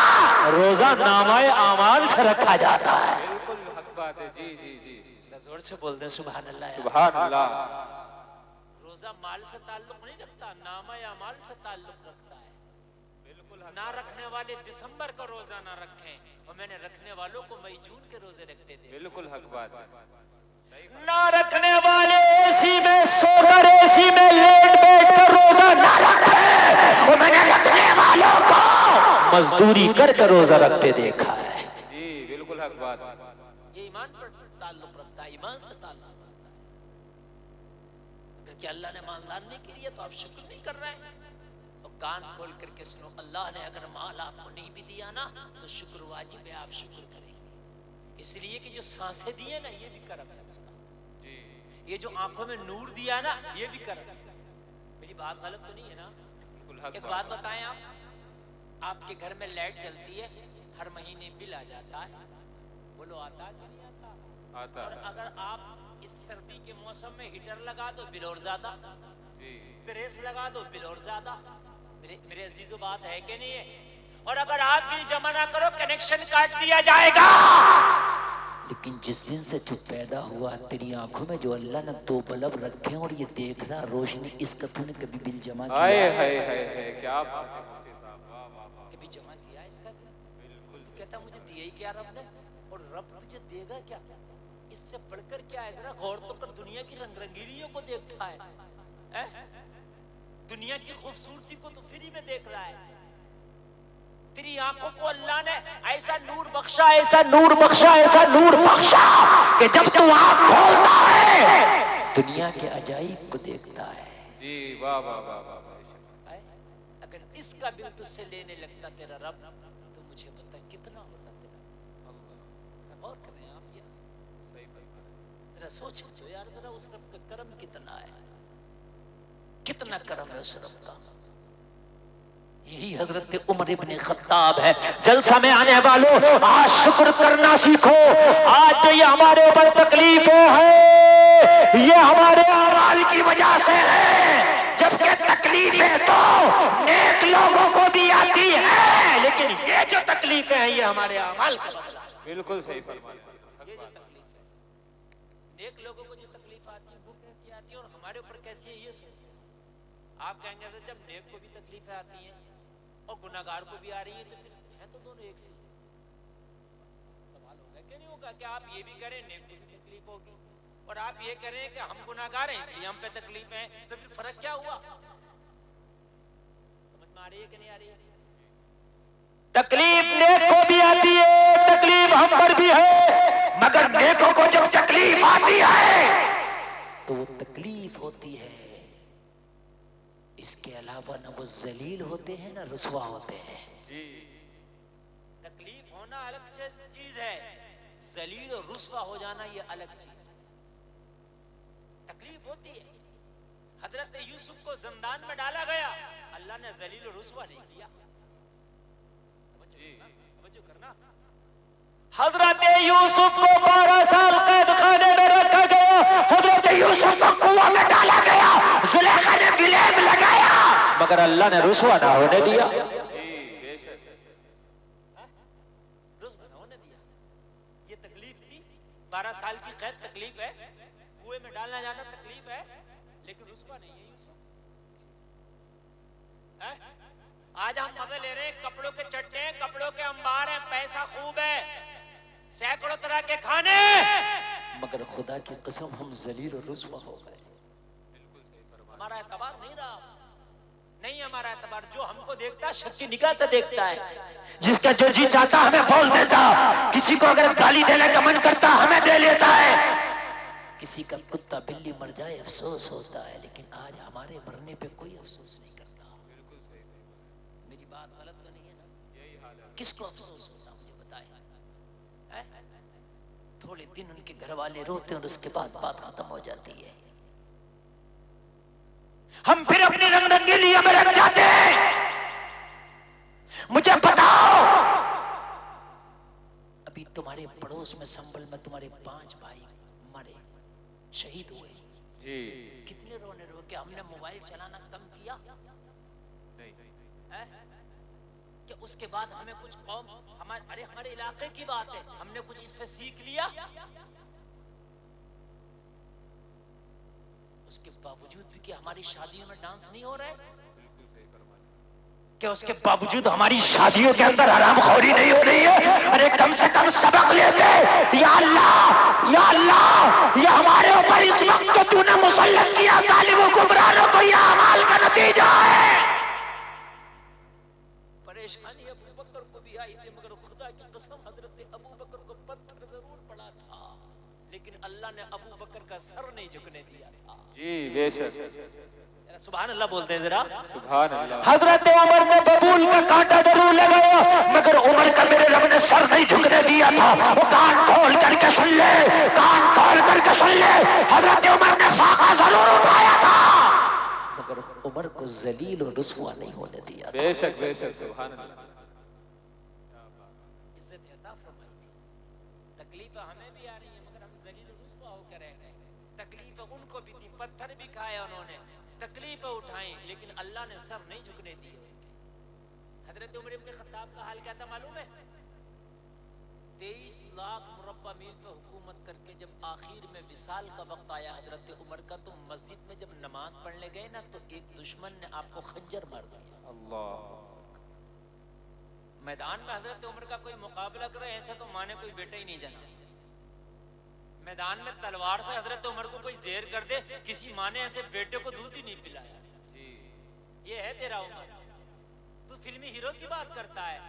روزہ نامہ اعمال سے رکھا جاتا ہے. بالکل حق بات ہے. جی جی جی, زور سے بول دیں سبحان اللہ. سبحان اللہ. روزہ مال سے تعلق نہیں رکھتا, نامہ اعمال سے تعلق رکھتا ہے. بالکل نہ رکھنے والے دسمبر کا روزہ نہ رکھیں, اور میں نے رکھنے والوں کو مئی جون کے روزے رکھتے تھے. بالکل حق بات ہے. نہ رکھنے والے اسی میں سو کر اسی میں لیٹ بیٹھ کر روزہ نہ رکھیں, اور میں نے رکھنے والوں کو مزدوری کر کے روزہ رکھتے دیکھا ہے. جی بالکل حق بات. یہ ایمان پر تعلق رکھتا ہے, ایمان سے تعلق رکھتا ہے. اگر کہ اللہ نے مالدار کے لیے تو آپ شکر نہیں کر رہے ہیں. اور کان کھول کر کے سنو, اللہ نے اگر مال آپ کو نہیں بھی دیا نا تو شکر واجب ہے, آپ شکر کریں گے. اس لیے کہ جو سانسیں دیے نا یہ بھی کرم ہے اس کا. یہ جو آنکھوں میں نور دیا نا یہ بھی کرم ہے. میری بات غلط تو نہیں ہے نا. ایک بات بتائیں, آپ کے گھر میں لائٹ جلتی ہے, ہر مہینے بل آ جاتا ہے, بولو آتا ہے نہیں آتا. اور اگر آپ اس سردی کے موسم میں ہیٹر لگا دو بل اور زیادہ, پریس لگا دو بل اور زیادہ. میرے عزیزو بات ہے کہ نہیں ہے. اور اگر آپ بل جمع نہ کرو کنیکشن کاٹ دیا جائے گا. لیکن جس دن سے تو پیدا ہوا تیری آنکھوں میں جو اللہ نے 2 بلب رکھے اور یہ دیکھ رہا روشنی, اس کا تو نے کبھی بل جمع کیا ہے؟ کیا کبھی جمع کیا اس کا؟ بالکل. کہتا مجھے دیا ہی کیا رب نے, اور رب تجھے دے گا کیا, اس سے بڑھ کر کیا ہے. ذرا غور تو کر, دنیا کی رنگ رنگیلیوں کو دیکھتا ہے, دنیا کی خوبصورتی کو تو فری میں دیکھ رہا ہے. تیری آنکھوں کو اللہ نے ایسا نور بخشا, ایسا نور بخشا, ایسا نور بخشا کہ جب تو آنکھ کھولتا ہے دنیا کے عجائب کو دیکھتا ہے. جی واہ واہ واہ واہ. اگر اس کا بل تجھ سے لینے لگتا تیرا رب تو مجھے بتا کتنا ہوتا تیرا. غور کریں آپ, ذرا سوچو یار, ذرا اس رب کا کرم کتنا ہے, کتنا کرم ہے اس رب کا. یہی حضرت عمر ابن خطاب ہے. جلسہ میں آنے والوں آج شکر کرنا سیکھو. آج جو یہ ہمارے اوپر تکلیفیں ہیں یہ ہمارے اعمال کی وجہ سے ہے, جبکہ تکلیفیں تو نیک لوگوں کو بھی آتی ہیں, لیکن یہ جو تکلیفیں ہیں یہ ہمارے اعمال کا بدلہ ہے. بالکل صحیح فرمایا. یہ جو تکلیف ہے نیک لوگوں کو جو تکلیف آتی ہے وہ کیسی آتی ہے اور ہمارے اوپر کیسی ہے یہ سوچیں. آپ کہیں گے جب نیک کو بھی تکلیفیں آتی ہیں اور گناہگار کو بھی آ رہی ہے تو پھر ہے تو دونوں ایک سی. کیوں نہیں ہوگا کہ آپ یہ بھی کریں نیک کو بھی تکلیف ہوگی اور آپ یہ کریں کہ ہم گناہگار ہیں اس لیے ہم پہ تکلیف ہے تو پھر فرق کیا ہوا؟ سمجھ میں آ رہی ہے کہ نہیں آ رہی ہے؟ تکلیف نیک کو بھی آتی ہے, تکلیف ہم پر بھی ہے, مگر نیکوں کو جب تکلیف آتی ہے تو وہ تکلیف ہوتی ہے, اس کے علاوہ نہ وہ ذلیل ہوتے ہیں نہ رسوا ہوتے ہیں. تکلیف ہونا الگ چیز ہے, ذلیل اور رسوا ہو جانا یہ الگ چیز ہے. تکلیف ہوتی ہے. حضرت یوسف کو زندان میں ڈالا گیا, اللہ نے ذلیل اور رسوا نہیں کیا. توجہ کرنا. حضرت یوسف کو 12 سال قید خانے میں رکھا گیا, حضرت یوسف کو کنواں میں ڈالا گیا, زلیخا نے گلیب لگایا, مگر اللہ نے رسوا نہ ہونے دیا. رسوا نہ ہونے دیا. یہ تکلیف تھی, 12 سال کی قید تکلیف ہے, کنویں میں ڈالنا جانا تکلیف ہے, لیکن رسوا نہیں ہے یوسف. آج ہم مزے لے رہے ہیں, کپڑوں کے چٹے ہیں, کپڑوں کے انبار ہیں, پیسہ خوب ہے, سینکڑوں طرح کے کھانے, مگر خدا کی قسم ہم ذلیل و رسوا ہو گئے. ہمارا اعتبار نہیں رہا. نہیں ہمارا اعتبار, جو ہم کو دیکھتا ہے شک کی نگاہ سے دیکھتا ہے, جس کا جو جی چاہتا ہمیں بول دیتا, کسی کو اگر گالی دینے کا من کرتا ہمیں دے لیتا ہے, کسی کا کتا بلی مر جائے افسوس ہوتا ہے, لیکن آج ہمارے مرنے پہ کوئی افسوس نہیں کرتا. میری بات غلط تو نہیں ہے نا؟ کس کو افسوس ہوتا مجھے بتائیں. تھوڑے دن ان کے گھر والے روتے ہیں اور اس کے بعد بات ختم ہو جاتی ہے. ہم پھر اپنی رنگ رنگیلیوں میں رکھ جاتے ہیں. مجھے بتاؤ, ابھی تمہارے پڑوس میں سنبل میں تمہارے 5 بھائی مرے, شہید ہوئے, کتنے رونے رو کہ ہم نے موبائل چلانا کم کیا کہ اس کے بعد ہمیں کچھ قوم ہمارے علاقے کی بات ہے, ہم نے کچھ اس سے سیکھ لیا. اس کے باوجود بھی کہ ہماری شادیوں میں ڈانس نہیں ہو رہا ہے, کہ اس کے باوجود ہماری شادیوں کے اندر حرام خوری نہیں ہو رہی ہے. ارے کم سے کم سبق لیتے, یا اللہ یا اللہ, یہ ہمارے اوپر اس وقت تو تو نے مسلط کیا ظالم و گمراہوں کو, یہ اعمال کا نتیجہ ہے. پریشانی ابو بکر کو بھی آئی تھی, مگر خدا کی قسم حضرت ابو بکر کو پتھر ضرور پڑا تھا, لیکن اللہ نے ابو بکر کا سر نہیں جھکنے دیا تھا. جی بے شک. سبحان اللہ بولتے ہیں ذرا. سبحان اللہ. حضرت عمر نے ببول کا کانٹا ضرور لگایا, مگر عمر کا میرے رب نے سر نہیں جھکنے دیا تھا. وہ کان کھول کر کے سن لے, کان کھول کر کے سن لے, حضرت عمر نے فاقہ ضرور اٹھایا تھا, مگر عمر کو ذلیل و رسوا نہیں ہونے دیا. بے شک بے شک. سبحان اللہ. عزت عطا فرمائی تھی. تکلیف ہمیں بھی آ رہی ہے, مگر ہم ذلیل و رسوا ہو کے رہ گئے. تکلیف ان کو بھی تھی, پتھر بھی کھائے انہوں نے, تکلیف اٹھائیں, لیکن اللہ نے سر نہیں جھکنے دیے. حضرت عمر ابن خطاب کا حال کیا تھا معلوم ہے؟ 23 لاکھ مربع میل پہ حکومت کر کے جب آخر میں وصال کا وقت آیا حضرت عمر کا, تو مسجد میں جب نماز پڑھنے گئے نا, تو ایک دشمن نے آپ کو خنجر مار دیا. اللہ. میدان میں حضرت عمر کا کوئی مقابلہ کرے, ایسا تو ماں نے کوئی بیٹا ہی نہیں جانا. میدان میں تلوار سے حضرت عمر کو کوئی زہر کر دے, کسی ماں نے ایسے بیٹے کو دودھ ہی نہیں پلایا. یہ ہے تیرا عمر. تو فلمی ہیرو کی بات کرتا ہے,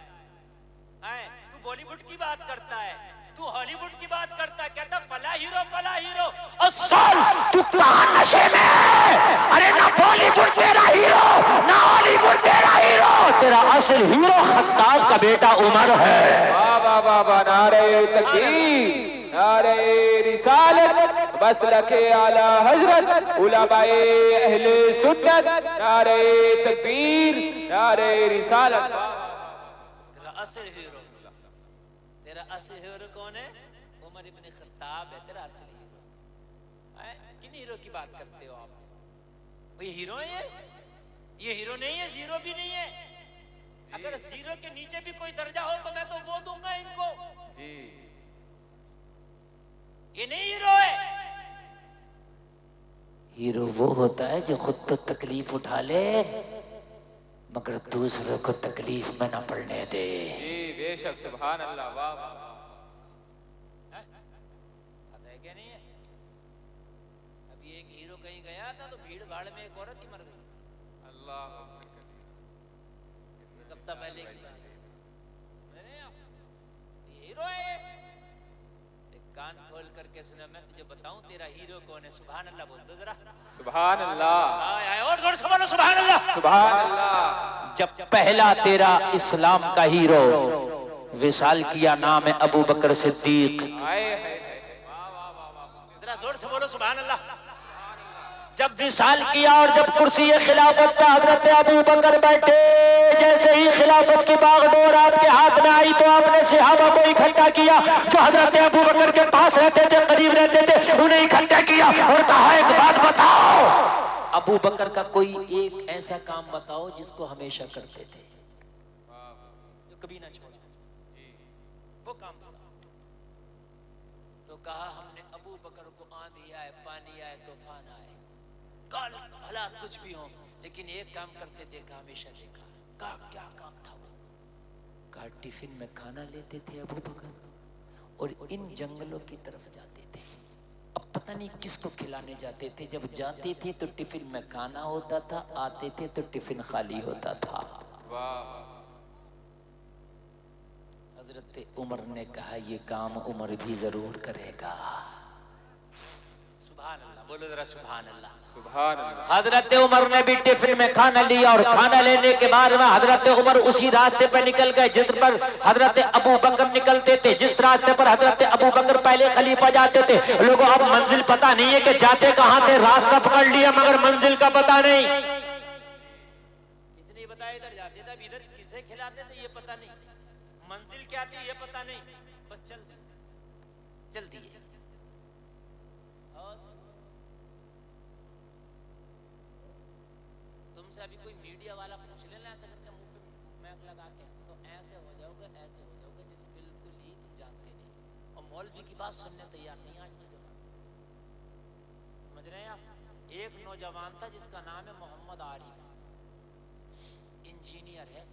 تو بالی ووڈ کی بات کرتا ہے, تو ہالی ووڈ کی بات کرتا ہے, کہتا فلا ہیرو فلا ہیرو. اصل تو کہاں نشے میں ہے؟ ارے نہ بالی ووڈ تیرا ہیرو, نہ ہالی ووڈ تیرا ہیرو, تیرا اصل ہیرو خطاب کا بیٹا عمر ہے. واہ واہ واہ واہ. نعرہ تکبیر, نعرہ رسالت, مسلک اعلی حضرت, علماء اہل سنت, نعرہ تکبیر, نعرہ رسالت. تیرا اصل ہیرو, تیرا اصل ہیرو کون ہے؟ عمر ابن خطاب ہے تیرا اصل ہیرو. کن ہیرو کی بات کرتے ہو آپ؟ یہ ہیرو ہے, یہ ہیرو نہیں ہے, زیرو بھی نہیں ہے. اگر زیرو کے نیچے بھی کوئی درجہ ہو تو میں تو وہ دوں گا ان کو. یہ نہیں ہیرو ہے. ہیرو وہ ہوتا ہے جو خود تو تکلیف اٹھا لے مگر دوسروں کو تکلیف میں نہ پڑنے دے. جی بے شک. سبحان اللہ. واہ واہ. گیا تھا تو بھیڑ بھاڑ میں ایک عورت ہی مر گئی. اللہ ایک ہفتہ پہلے کی بات. ہیرو ہے. ایک کان کھول کر کے سنا, میں تجھے بتاؤں تیرا ہیرو کون ہے. سبحان اللہ بول دو ذرا. سبحان اللہ, اور زور سے بولو سبحان اللہ. سبحان اللہ. جب پہلا تیرا اسلام کا ہیرو وصال کیا, نام ہے ابو بکر صدیق. ذرا زور سے بولو سبحان اللہ. جب وصال کیا اور جب کرسی خلافت پہ حضرت ابو بکر بیٹھے, جیسے ہی خلافت کی باغ ڈور آپ کے ہاتھ میں آئی تو آپ نے صحابہ کو اکٹھا کیا جو حضرت ابو بکر کے پاس رہتے تھے, قریب رہتے تھے, انہیں اکٹھا کیا اور کہا ایک بات بتاؤ, ابو بکر کا کوئی ایک ایسا کام بتاؤ جس کو ہمیشہ کرتے تھے, جو کبھی نہ چھوڑا, وہ کام بتاؤ. تو کہا ہم نے ابو بکر کو آندھی آئے, پانی آئے, طوفان آئے, کال حالات کچھ بھی ہوں, لیکن ایک کام کرتے دیکھا, ہمیشہ دیکھا. کہا کیا کام تھا وہ؟ کہا ٹفن میں کھانا لیتے تھے ابو بکر اور ان جنگلوں کی طرف جاتے تھے. اب پتہ نہیں کس کو کھلانے جاتے تھے. جب جاتے تھے تو ٹفن میں کھانا ہوتا تھا, آتے تھے تو ٹفن خالی ہوتا تھا. حضرت عمر نے کہا یہ کام عمر بھی ضرور کرے گا. سبحان اللہ, بولو ذرا سبحان اللہ. سبحان اللہ. حضرت عمر نے بھی ٹفن میں کھانا لیا اور کھانا لینے کے بعد میں حضرت عمر اسی راستے پہ نکل گئے جس پر حضرت ابو بکر نکلتے تھے, جس راستے پر حضرت ابو بکر پہلے خلیفہ جاتے تھے. لوگوں اب منزل پتہ نہیں ہے کہ جاتے کہاں تھے, راستہ پکڑ لیا مگر منزل کا پتہ نہیں. کس نے بتایا ادھر جاتے تھے, ادھر کسے کھلاتے تھے یہ پتہ نہیں, منزل کیا تھی یہ پتہ نہیں, بس چل دیے. تم سے ابھی کوئی میڈیا والا پوچھ لینا ایسا کر کے منہ پہ میک لگا کے, تو ایسے ہو جاؤ گے, ایسے ہو جاؤ گے جیسے بالکل ہی جانتے نہیں, اور مولوی کی بات سننے تیار نہیں آج نوجوان. سمجھ رہے ہیں آپ؟ ایک نوجوان تھا جس کا نام ہے محمد عارف, انجینئر ہے.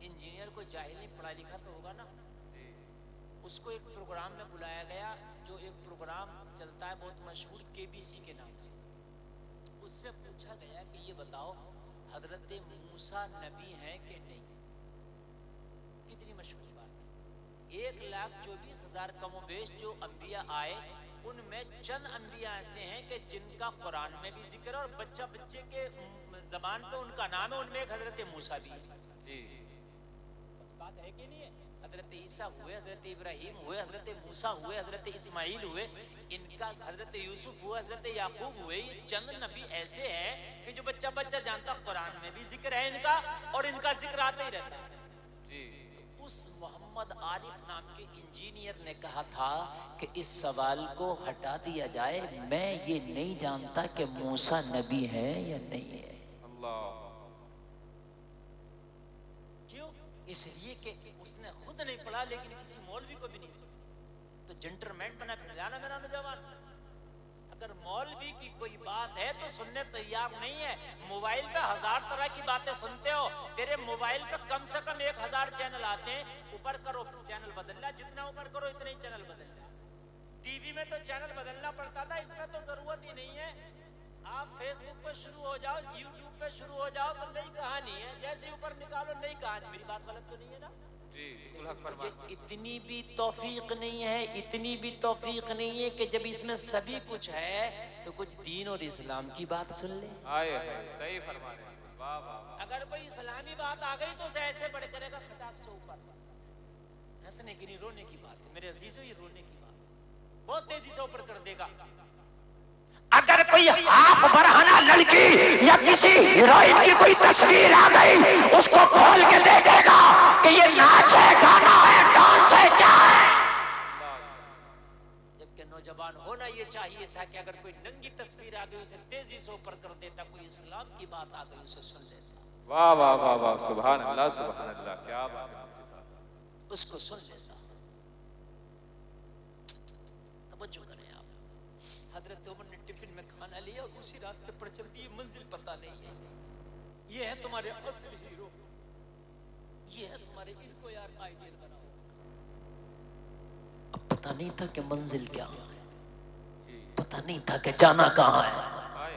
انجینئر کو جاہل نہیں, پڑھا لکھا تو ہوگا نا. اس کو ایک پروگرام میں بلایا گیا, جو ایک پروگرام چلتا ہے بہت مشہور KBC کے نام سے. اس سے پوچھا گیا کہ یہ بتاؤ حضرت موسیٰ نبی ہیں کہ نہیں. کتنی مشہور بات ہے. 1,24,000 کم و بیش جو انبیاء آئے, ان میں چند انبیاء ایسے ہیں کہ جن کا قرآن میں بھی ذکر ہے اور بچے کے زبان پہ ان کا نام ہے, ان میں ایک حضرت موسیٰ بھی ہے. جی بات ہے کہ نہیں ہے. حضرت عیسیٰ ہوئے, حضرت ابراہیم ہوئے, حضرت موسیٰ ہوئے, حضرت اسماعیل ہوئے, ان کا حضرت یوسف ہوئے, حضرت یعقوب ہوئے. یہ چند نبی ایسے ہیں کہ جو بچہ جانتا, قرآن میں بھی ذکر ہے ان کا اور ان کا ذکر آتا ہی رہتا ہے. تو اس محمد عارف نام کے انجینئر نے کہا تھا کہ اس سوال کو ہٹا دیا جائے, میں یہ نہیں جانتا کہ موسیٰ نبی ہے یا نہیں ہے. اللہ. کیوں؟ اس لیے کہ اس نے خود نہیں پڑھا لیکن کسی مولوی کو بھی نہیں سنا. تو جنٹلمین بنا پھر جانا میرا نوجوان. اگر مولوی کی کوئی بات ہے تو سننے تیار نہیں ہے. موبائل پہ 1000 طرح کی باتیں سنتے ہو, تیرے موبائل پہ کم سے کم 1000 چینل آتے ہیں. اوپر کرو چینل بدل لیا, جتنا اوپر کرو اتنے ہی چینل بدل لیا. ٹی وی میں تو چینل بدلنا پڑتا تھا, اس میں تو ضرورت ہی نہیں ہے. آپ فیس بک پہ شروع ہو جاؤ, یوٹیوب پہ شروع ہو جاؤ تو نئی کہانی ہے, جیسے اوپر نکالو نئی کہانی. میری بات غلط تو نہیں ہے نا؟ اتنی بھی توفیق نہیں ہے, اتنی بھی توفیق نہیں ہے کہ جب اس میں سبھی کچھ ہے تو کچھ دین اور اسلام کی بات سن لے. صحیح فرما رہے ہیں. واہ واہ. اگر کوئی اسلامی بات آ گئی تو اسے ایسے بڑھ کرے گا کھٹاک سے اوپر. ایسا نہیں کہ نہیں, رونے کی بات ہے میرے عزیزو, یہ رونے کی بات بہت تیزی سے اوپر کر دے گا. اگر کوئی ہاف برہنہ لڑکی یا کسی ہیروئن کی کوئی تصویر آ گئی, اس کو کھول کے دیکھے گا کہ یہ ناچ ہے, گانا ہے, ڈانس ہے, کیا ہے. جبکہ نوجوان ہونا یہ چاہیے تھا کہ اگر کوئی ننگی تصویر آ گئی اسے تیزی سے اوپر کر دیتا, کوئی اسلام کی بات آ گئی اسے سن لیتا. واہ واہ واہ واہ. سبحان اللہ, سبحان اللہ. کیا بات ہے. اس کو سن لیتا. توجہ کریں آپ. حضرت عمر نے ٹفن میں کھانا لیا اور اسی راستے پر چل دی. منزل پتہ نہیں ہے. یہ ہے تمہارے اصل ہیرو, یہ ہے تمہارے. ان کو یار آئیڈیل بناؤ. اب پتہ نہیں تھا کہ منزل کیا ہے, پتہ نہیں تھا کہ جانا کہاں ہے,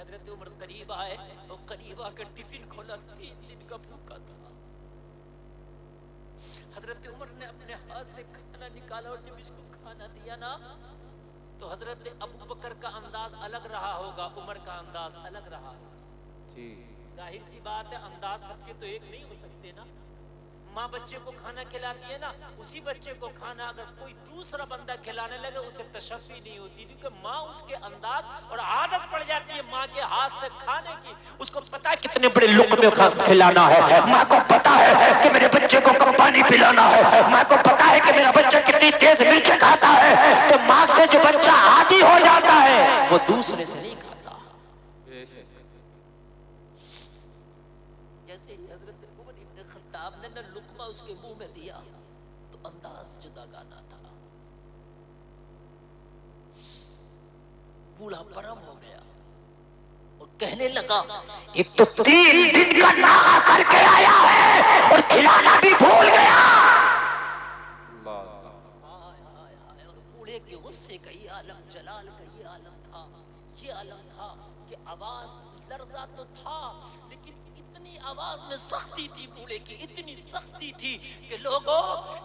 حضرت عمر قریب آئے اور قریب آ کر ٹفن کھولا، 3 دن کا بھوکا تھا۔ حضرت عمر نے اپنے ہاتھ سے کھانا نکالا اور جب اس کو کھانا دیا نا تو حضرت ابو بکر کا انداز الگ رہا ہوگا، عمر کا انداز الگ رہا ہوگا۔ ظاہر سی بات ہے انداز سب کے تو ایک نہیں ہو سکتے نا۔ ماں بچے کو کھانا کھلاتی ہے نا، اسی بچے کو کھانا اگر کوئی دوسرا بندہ کھلانے لگے اسے تشفی نہیں ہوتی، کیونکہ ماں اس کے انداز اور عادت پڑ جاتی ہے ماں کے ہاتھ سے کھانے کی۔ اس کو پتا ہے کتنے بڑے لقمے کھلانا ہے، ماں کو پتا ہے کہ میرے بچے کو کب پانی پلانا ہے، ماں کو پتا ہے کہ میرا بچہ کتنی تیز مرچ کھاتا ہے۔ تو ماں سے جو بچہ عادی ہو جاتا ہے وہ دوسرے سے نہیں کھاتا۔ جیسے حضرت عمر ابن خطاب نے نہ لقمہ اس کے منہ میں دیا تو انداز جدا گانا تھا۔ بوڑھا پرم ہو گیا اور کہنے لگا ایک تو 3 دن کا ناغہ کر کے آیا ہے اور کھلانا بھی بھول گیا۔ اور بوڑھے کے غصے کا یہ عالم، جلال کا یہ عالم تھا، یہ عالم تھا کہ آواز لرزہ تو تھا لیکن اتنی آواز میں سختی تھی، بوڑھے کی اتنی سختی تھی کہ لوگوں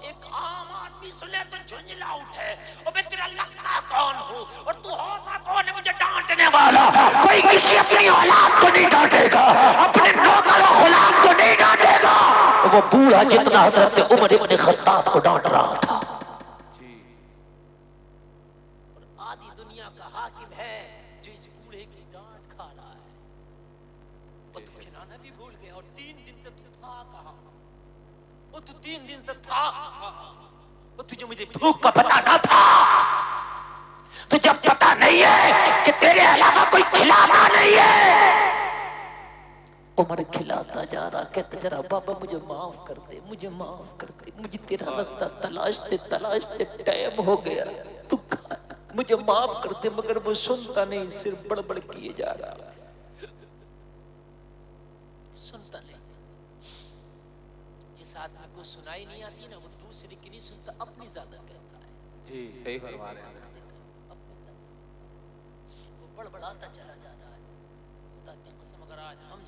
ایک عام آدمی سنے تو جھنجلا اٹھے، اور میں تیرا لگتا کون ہوں اور تو ہوتا کون ہے مجھے ڈانٹنے والا؟ کوئی کسی اپنی اولاد کو نہیں ڈانٹے گا، اپنے نوکر و غلام کو نہیں ڈانٹے گا۔ وہ بوڑھا جتنا حضرت عمر ابن خطاب کو ڈانٹ رہا تھا، اور آدھی دنیا کا حاکم ہے جو اس بوڑھے کی ڈانٹ کھا رہا ہے۔ اور تو کھلانا بھی بھول گیا اور 3 دن سے تو تھا کہاں، وہ تو 3 دن سے تھا کہاں، وہ تجھے مجھے بھوک کا پتہ نہ تھا، تجھے پتہ نہیں ہے کہ تیرے علاوہ کوئی کھلاتا نہیں ہے۔ عمر کھلاتا جا رہا، کہتا جا رہا بابا مجھے معاف کر دے، مجھے معاف کر دے، مجھے تیرا رستہ تلاشتے تلاشتے ٹائم ہو گیا، تو مجھے معاف کر دے، مگر وہ سنتا نہیں، صرف بڑبڑ کیے جا رہا، سنتا نہیں۔ جس آدمی کو سنائی نہیں آتی نا وہ دوسرے کی نہیں سنتا، اپنی زیادہ کہتا ہے۔ جی صحیح فرما رہے ہیں۔ وہ بڑبڑاتا چلا جا رہا ہے۔ خدا کی قسم اگر آج ہم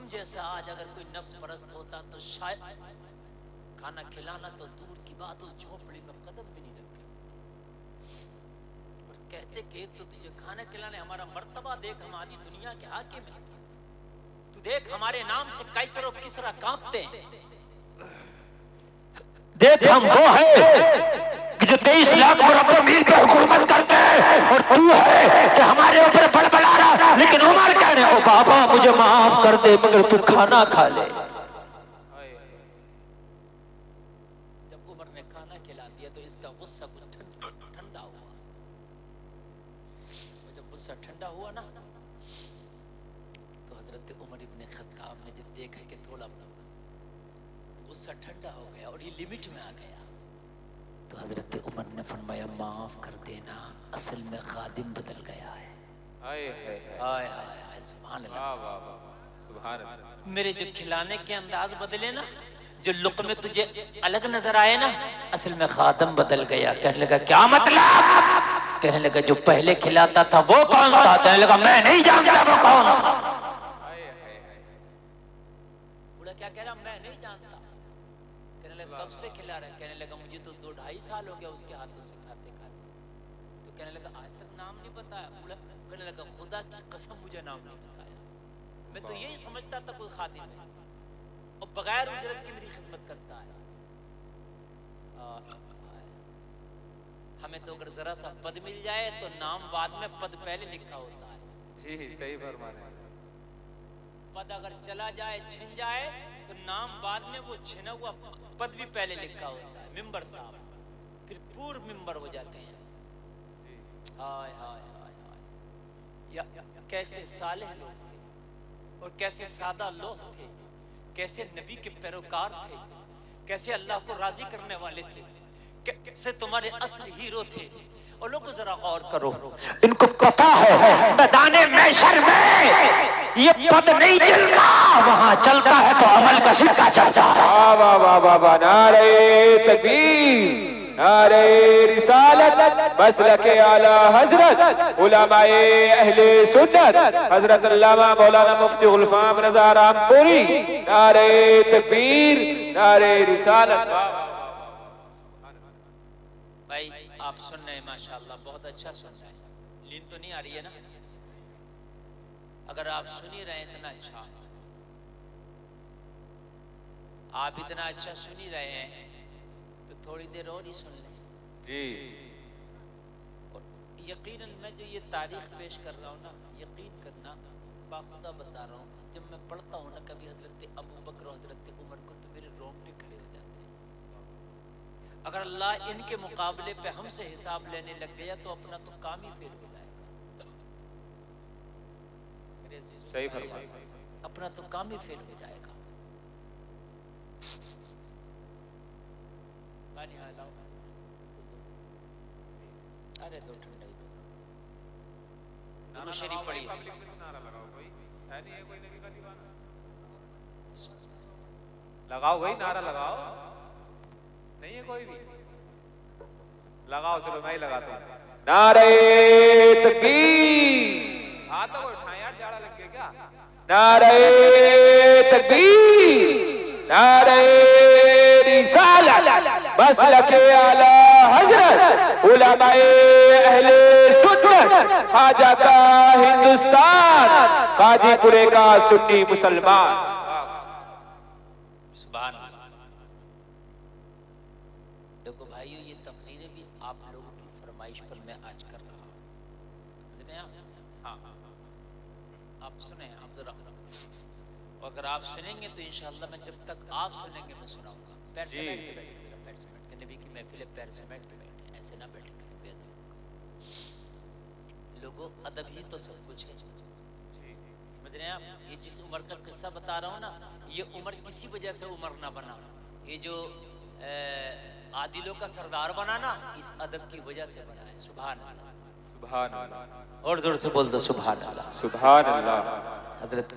جیسا آج اگر کوئی نفس پرست ہوتا تو شاید کھانا کھلانا تو دور کی بات اس جھونپڑی میں قدم بھی نہیں رکھے، اور کہتے کہ تو تجھے کھانا کھلانے ہمارا مرتبہ دیکھ، ہم آدھی دنیا کے حاکم ہیں، تو دیکھ ہمارے نام سے قیصر و کسریٰ کانپتے ہیں، دیکھ ہم وہ ہیں کہ جو 23 لاکھ مربع میل پہ حکومت کرتے ہیں، اور تو ہے کہ ہمارے اوپر بڑبڑا رہا، لیکن عمر کہنے او بابا مجھے معاف کر دے مگر تو کھانا کھا لے۔ جب عمر نے کھانا کھلا دیا تو اس کا غصہ ٹھنڈا ہوا، جب غصہ ٹھنڈا ہوا نا تو حضرت عمر ابن خطاب نے جب دیکھا کہ تھوڑا غصہ ٹھنڈا ہو گیا اور یہ لیمٹ میں آ گیا تو حضرت عمر نے فرمایا معاف کر دینا، اصل میں خادم بدل گیا ہے۔ ہائے ہائے سبحان اللہ، سبحان اللہ۔ میرے جو کھلانے کے انداز بدلے نا، جو لقمے تجھے الگ نظر آئے نا، اصل میں خادم بدل گیا۔ کہنے لگا کیا مطلب؟ کہنے لگا جو پہلے کھلاتا تھا وہ کون تھا؟ کہنے لگا میں نہیں جانتا وہ کون تھا۔ بوڑھا کیا کہہ رہا میں نہیں جانتا؟ کہنے لگا کب سے کھلا رہا ہے؟ کہنے لگا مجھے تو 2-2.5 سال ہو گیا اس کے ہاتھوں سے کھاتے کھاتے۔ تو کہنے لگا آج تک نام نہیں بتایا؟ بوڑھا کہنے لگا خدا کی قسم مجھے نام نہیں بتایا، میں تو یہی سمجھتا تھا کوئی خادم ہے اور بغیر اجرت کی میری خدمت کرتا ہے۔ ہمیں تو اگر ذرا سا پد مل جائے تو نام بعد میں، پد پہلے لکھا ہوتا ہے۔ جی صحیح فرما رہے ہیں۔ پد اگر چلا جائے چھن جائے تو نام بعد میں، وہ چھنا ہوا پد بھی پہلے لکھا ہوتا ہے، ممبر صاحب، پھر پورو ممبر ہو جاتے ہیں۔ ہائے ہائے ہائے ہائے، کیسے صالح لوگ تھے اور کیسے سادہ لوگ تھے، کیسے نبی کے پیروکار تھے، کیسے اللہ کو راضی کرنے والے تھے، کیسے تمہارے اصل ہیرو تھے۔ اور لوگوں ذرا غور کرو، ان کو پتا ہے میدان محشر میں یہ پد نہیں چلتا، وہاں چلتا ہے تو عمل کا سکہ چلتا ہے۔ واہ واہ واہ واہ، نعرہ تکبیر، نعرہ رسالت مسلک اعلی حضرت علماء اہل سنت حضرت علامہ مولانا مفتی غلفام رضا رامپوری نعرہ تکبیر نعرہ رسالت. بھائی آپ سن رہے ہیں ماشاءاللہ بہت اچھا سن رہے ہیں. لین تو نہیں آ رہی ہے نا؟ اگر آپ سن ہی رہے ہیں اتنا اچھا، آپ اتنا اچھا سن ہی رہے ہیں تو تھوڑی دیر اور ہی سن لیں. جی اور یقیناً میں جو یہ تاریخ پیش کر رہا ہوں نا، یقین کرنا باخدا بتا رہا ہوں، جب میں پڑھتا ہوں نا کبھی حضرت ابو بکر و حضرت عمر کو تو میرے رونگٹے کھڑے ہو جاتے ہیں. اگر اللہ ان کے مقابلے پہ ہم سے حساب لینے لگ گیا تو اپنا تو کام ہی فیل ہو جائے گا. صحیح فرمایا. اپنا تو کام ہی فیل ہو جائے گا. پانی لاؤ، ارے دو ٹھنڈا ہی درود شریف پڑھی. لگاؤ بھائی نعرہ لگاؤ. نہیں ہے کوئی بھی؟ لگاؤ. چلو میں ہی لگاتا ہوں. نعرہ تکبیر. ہاتھ تو اٹھائیں یار، جاڑا لگ گیا کیا؟ نعرہ تکبیر نعرہ رسالت مسلک اعلی حضرت علماء اہل سنت خواجہ کا ہندوستان قاضی پورے کا سنی مسلمان. سبحان اللہ. دیکھو بھائیو، یہ تقریریں بھی آپ لوگوں کی فرمائش پر میں آج کر رہا ہوں. سمجھ رہے ہیں؟ ہاں آپ سنیں. آپ ذرا اگر آپ سنیں گے تو انشاءاللہ میں جب تک آپ سنیں گے میں سناؤں گا. پیر سمیٹ کے بیٹھے، پیر سمیٹ کے. نبی کی محفل پیر سمیٹ کے بیٹھے، ایسے نہ بیٹھے بے ادب. لوگوں ادب ہی تو سب کچھ ہے. سمجھ رہے ہیں آپ؟ یہ جس عمر کا قصہ بتا رہا ہوں نا، یہ عمر کسی وجہ سے عمر نہ بنا. یہ جو عادلوں کا سردار بنا نا، اس ادب کی وجہ سے بنا ہے. سبحان اللہ. سبحان اللہ. اور زور سے بول دو سبحان اللہ. سبحان اللہ. حضرت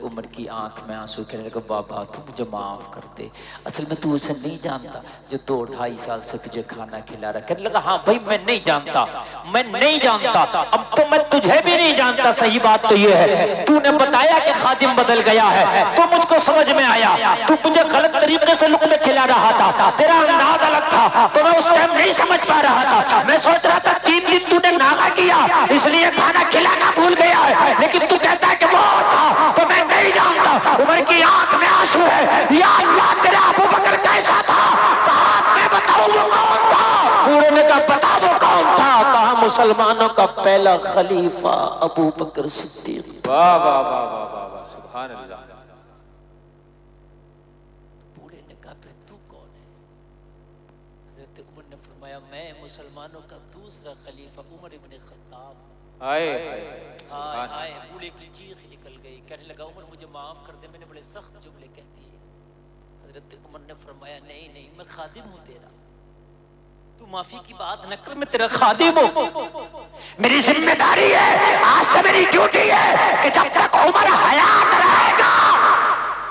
عمر کی آنکھ میں آنسو کہنے لگا بابا تو مجھے معاف کر دے، اصل میں تو اسے نہیں جانتا جو 2-2.5 سال سے تجھے کھانا کھلا رہا. کہنے لگا ہاں بھائی میں نہیں جانتا، میں نہیں جانتا، اب تو میں تجھے بھی نہیں جانتا. صحیح بات تو یہ ہے تو نے بتایا کہ خادم بدل گیا ہے تو مجھ کو سمجھ میں آیا. تو مجھے غلط طریقے سے لقمے کھلا رہا تھا، تیرا انداز الگ تھا تو میں اس ٹائم نہیں سمجھ پا رہا تھا. میں سوچ رہا تھا 3 دن تو نے ناغا کیا اس لیے کھانا کھلانا بھول گیا ہے، لیکن تو کہتا ہے کہ وہ تھا تو میں نہیں جانتا. عمر کی آنکھ میں آنسو ہے. یا اللہ تیرا ابو بکر کیسا تھا؟ کہا میں بتاؤں وہ کون تھا؟ بوڑھے نے کہا بتا وہ کون تھا؟ کہا مسلمانوں کا پہلا خلیفہ ابو بکر صدیق. واہ واہ واہ واہ واہ. سبحان اللہ. بوڑھے نے کہا پھر تو کون ہے؟ حضرت عمر نے فرمایا میں مسلمانوں کا دوسرا خلیفہ عمر ابن خطاب. آئے ہائے ہائے. بوڑھے کی چیخ نکل گئی. کہنے لگا عمر مجھے معاف کر دے، میں نے بڑے سخت جملے کہہ دیے. حضرت عمر نے فرمایا نہیں نہیں میں خادم ہوں تیرا، تو معافی کی بات نہ کر، میں تیرا خادم ہوں. میری ذمہ داری ہے، آج سے میری ڈیوٹی ہے کہ جب تک عمر حیات رہے گا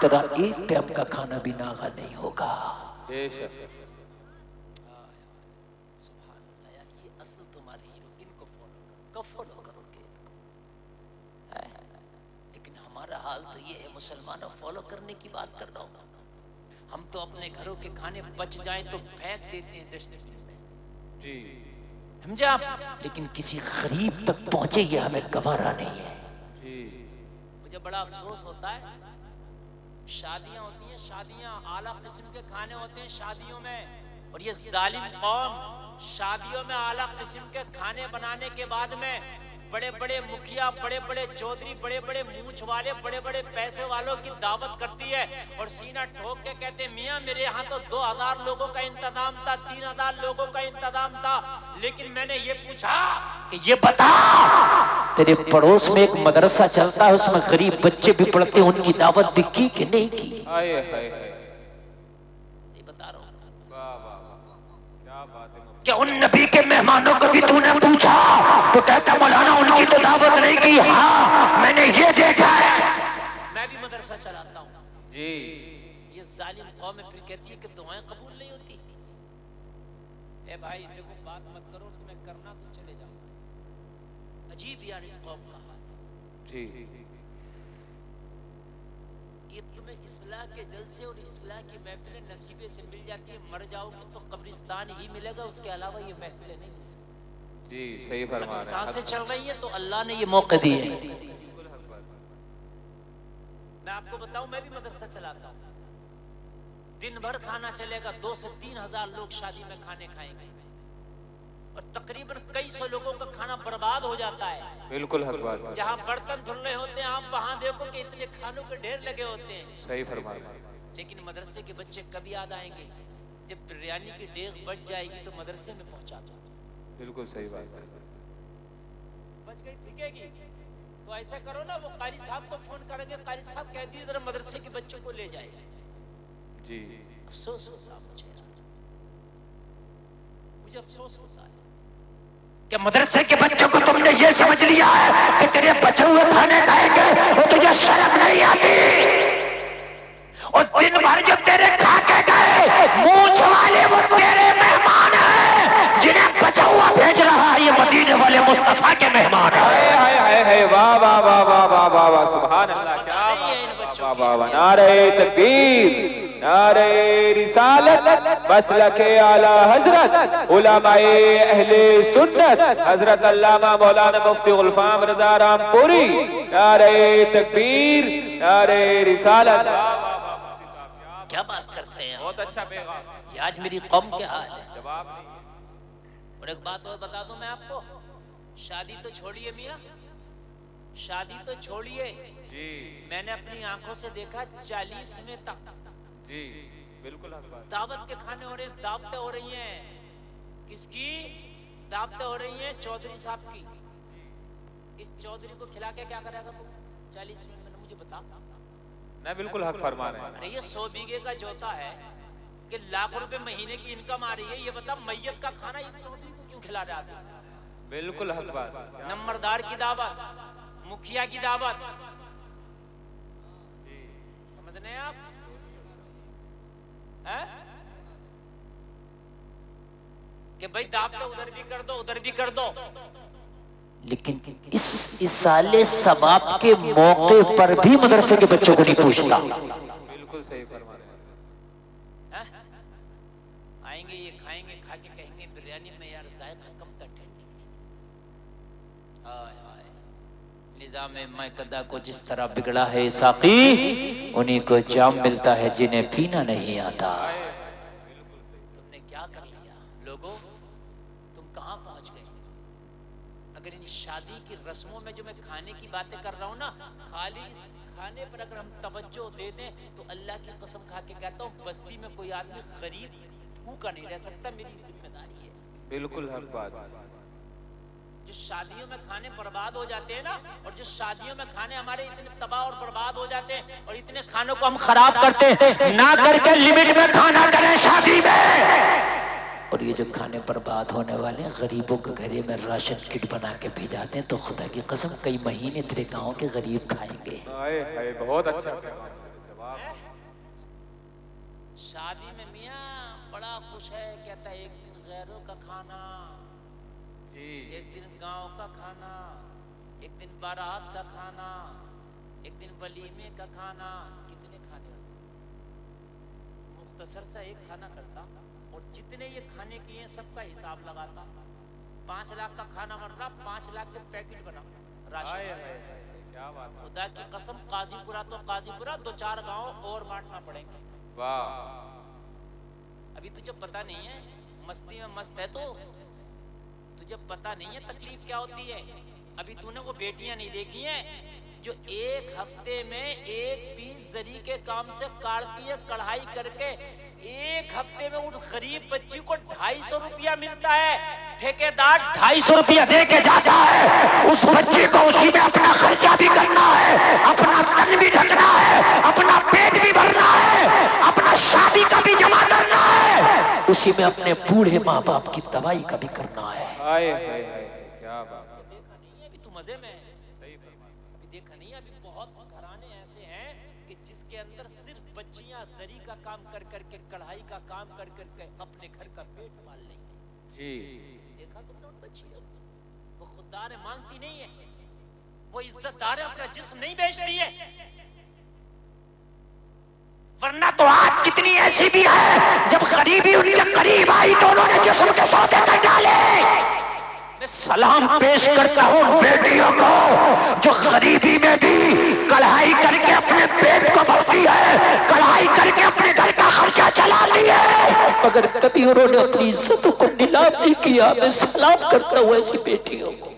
تیرا ایک ٹائم کا کھانا بھی ناغا نہیں ہوگا. بے شک. سبحان اللہ. یار یہ اصل تمہارے ہیرو، ان کو فالو کرو، کب فالو کرو گے ان کو؟ لیکن ہمارا حال تو یہ ہے، مسلمانوں فالو کرنے کی بات کر رہا ہوں. ہم تو اپنے گھروں کے کھانے بچ جائیں تو پھینک دیتے ہیں ڈسٹ بن میں. جی سمجھے آپ؟ لیکن کسی غریب تک پہنچے یہ ہمیں گوارا نہیں ہے. جی. مجھے بڑا افسوس ہوتا ہے، شادیاں ہوتی ہیں، شادیاں اعلیٰ قسم کے کھانے ہوتے ہیں شادیوں میں، اور یہ ظالم قوم شادیوں میں اعلیٰ قسم کے کھانے بنانے کے بعد میں بڑے بڑے مکھیا، بڑے بڑے چودھری، بڑے بڑے مونچھ والے، بڑے بڑے پیسے والوں کی دعوت کرتی ہے اور سینہ ٹھوک کے کہتے ہیں میاں میرے یہاں تو 2000 لوگوں کا انتظام تھا، 3000 لوگوں کا انتظام تھا، لیکن میں نے یہ پوچھا کہ یہ بتا تیرے پڑوس میں ایک مدرسہ چلتا ہے، اس میں غریب بچے بھی پڑھتے ہیں، ان کی دعوت بھی کی کہ نہیں کی؟ آئے ہائے ہائے. یہ بتا رہا ہوں. واہ واہ واہ. کیا بات ہے. کہ ان نبی کے مہمانوں کو بھی تو نے پوچھا تو کہتا مولانا ان کی تو دعوت نہیں کی. ہاں میں نے یہ دیکھا ہے، میں بھی مدرسہ چلاتا ہوں. جی یہ ظالم قوم پھر کہتی ہے کہ دعائیں قبول نہیں ہوتی. اے بھائی دیکھو بات مت کرو، تمہیں کرنا تو چلے جاؤ. عجیب یار اس قوم کا حال. جی یہ تمہیں اصلاح کے جلسے اور اصلاح کی محفلیں نصیبے سے مل جاتی ہے، مر جاؤ گے تو قبرستان ہی ملے گا، اس کے علاوہ یہ محفلیں نہیں مل سکتی. جی صحیح فرما رہے ہیں. سانسیں چل رہی ہیں تو اللہ نے یہ موقع دیے ہیں. میں آپ کو بتاؤں، میں بھی مدرسہ چلاتا ہوں. دن بھر کھانا چلے گا، 2 سے 3 ہزار لوگ شادی میں کھانے کھائیں گے، اور تقریباً کئی سو لوگوں کا کھانا برباد ہو جاتا ہے. بالکل حق بات. جہاں برتن دھل رہے ہوتے ہیں آپ وہاں دیکھو کہ اتنے کھانوں کے ڈھیر لگے ہوتے ہیں. صحیح فرما رہے ہیں. لیکن مدرسے کے بچے کب یاد آئیں گے؟ جب بریانی کی دیگ بچ جائے گی تو مدرسے میں پہنچا دو. بالکل صحیح بات ہے. بچ گئی پھکے گی تو ایسا کرو نا، وہ قاری صاحب کو فون کریں گے، قاری صاحب کہہ دیے ذرا مدرسے کے بچوں کو لے جائے. جی افسوس ہوتا مجھے افسوس ہوتا ہے کہ مدرسے کے بچوں کو تم نے یہ سمجھ لیا ہے کہ تیرے بچے ہوئے کھانے کھائیں گے، وہ تجھے شرم نہیں آتی. اور دن بھر جو تیرے کھا کے گئے مونچھ والے وہ تیرے مہمان ہیں، جنہیں بچا ہوا بھیج رہا ہے یہ مدینے والے مصطفیٰ کے مہمان ہیں. واہ واہ واہ واہ واہ واہ واہ سبحان اللہ. کیا واہ واہ واہ. نعرہ تکبیر، نعرہ رسالت، مسلک اعلی حضرت علماء اہل سنت حضرت علامہ مولانا مفتی غلفام رضا رامپوری. نعرہ تکبیر، نعرہ رسالت. کیا بات کرتے ہیں. بہت اچھا پیغام. یہ آج میری قوم کے حال ہے. جواب نہیں. اور ایک بات اور بتا دوں میں آپ کو، شادی تو چھوڑیے میاں، شادی تو چھوڑیے، جی میں نے اپنی آنکھوں سے دیکھا 40ویں تک جی بالکل حق بات. دعوت کے کھانے ہو رہے ہیں، دعوتیں ہو رہی ہیں. کس کی دعوتیں ہو رہی ہیں؟ چودھری صاحب کی. اس چودھری کو کھلا کے کیا کرے گا تو 40ویں میں؟ مجھے بتا. نہیں بالکل حق فرما رہے ہیں. ارے یہ 100 بیگھے کا جوتا ہے کہ لاکھ روپے مہینے کی انکم آ رہی ہے، یہ بتا میت کا کھانا اس چودھری کو کیوں کھلا رہا تھا؟ بالکل حق بات. نمبردار کی دعوت، مکھیا کی دعوت، سمجھنے آپ کہ بھائی دعوت ادھر بھی کر دو ادھر بھی کر دو. لیکن اس اصالے ثواب کے موقع پر بھی مدرسے کے بچوں کو نہیں پوچھتا. بالکل صحیح فرما رہے ہیں. آئیں گے یہ کھائیں گے، کھا کے کہیں گے بریانی میں یار ذائقہ کم تھا، ٹھنڈی تھی. نظام مائقدہ کو جس طرح بگڑا ہے ساقی، انہی کو جام ملتا ہے جنہیں پینا نہیں آتا. تم نے کیا کر لیا لوگوں، تم کہاں پہنچ گئے؟ اگر ان شادی کی رسموں میں جو میں کھانے کی باتیں کر رہا ہوں نا، خالی اس کھانے پر اگر ہم توجہ دے دیں تو اللہ کی قسم کھا کے کہتا ہوں بستی میں کوئی آدمی غریب بھوکا نہیں رہ سکتا. میری ذمہ داری ہے. بالکل حق بات. جو شادیوں میں کھانے برباد ہو جاتے ہیں نا، اور جو شادیوں میں کھانے ہمارے اتنے تباہ اور برباد ہو جاتے ہیں، اور اتنے کھانوں کو ہم خراب کرتے ہیں، نہ کر کے لمٹ میں کھانا کریں شادی میں. اور یہ جو کھانے برباد ہونے والے ہیں، غریبوں کے گھرے میں راشن کٹ بنا کے بھیجاتے ہیں، تو خدا کی قسم کئی مہینے تیرے گاؤں کے غریب کھائیں گے. بہت اچھا. شادی میں میاں بڑا خوش ہے، کہتا ہے ایک دن غیروں کا کھانا، ایک دن گاؤں کا کھانا، ایک دن بارات کا کھانا، ایک دن ولیمے کا کھانا. کتنے کھانے ہوتے؟ مختصر سا ایک کھانا کرتا، اور جتنے یہ کھانے کیے سب کا حساب لگاتا. 5 لاکھ کا کھانا بن رہا، 5 لاکھ کے پیکٹ بنا راشن. خدا کی قسم قاضی پورا تو قاضی پورا 2-4 گاؤں اور بانٹنا پڑیں گے. ابھی تجھے پتا نہیں ہے، مستی میں مست ہے تو تجھے پتا نہیں ہے تکلیف کیا ہوتی ہے. ابھی تو نے وہ بیٹیاں نہیں دیکھی ہیں جو ایک ہفتے میں 1 پیس زری کے کام سے کاٹتی ہے، کڑھائی کر کے. ایک ہفتے میں اس غریب بچی کو 250 روپیہ ملتا ہے. ٹھیکیدار 250 روپیہ دے کے جاتا ہے، اس بچی کو اسی میں اپنا خرچہ بھی کرنا ہے، اپنا تن بھی ڈھکنا ہے، اپنا پیٹ بھی بھرنا ہے، اپنا شادی کا بھی جمع کرنا ہے، اسی میں اپنے بوڑھے ماں باپ کی دوائی کا بھی کرنا ہے. کیا بات. دیکھا نہیں ہے ابھی تو مزے میں، ابھی دیکھا نہیں ہے. ابھی بہت گھرانے ایسے ہیں کہ جس کے اندر صرف بچیاں زری کا کام کر کر کے، کڑھائی کا کام کر کر کے اپنے گھر کا پیٹ پال لیں گے. جی دیکھا تم نے ان بچیوں کو؟ وہ خوددار مانگتی نہیں ہے، وہ عزت دار ہے، اپنا جسم نہیں بیچتی ہے. ورنہ تو آج کتنی ایسی بھی ہے جب غریبی ان کے قریب آئی تو انہوں نے جسم کے سودے کر ڈالے. میں سلام پیش کرتا ہوں بیٹیوں کو جو غریبی میں بھی کڑھائی کر کے اپنے پیٹ کو بھرتی ہے، کڑھائی کر کے اپنے گھر کا خرچہ چلاتی ہے، مگر کبھی انہوں نے اپنی عزتوں کو نیلام نہیں کیا. میں سلام کرتا ہوں ایسی بیٹیوں کو،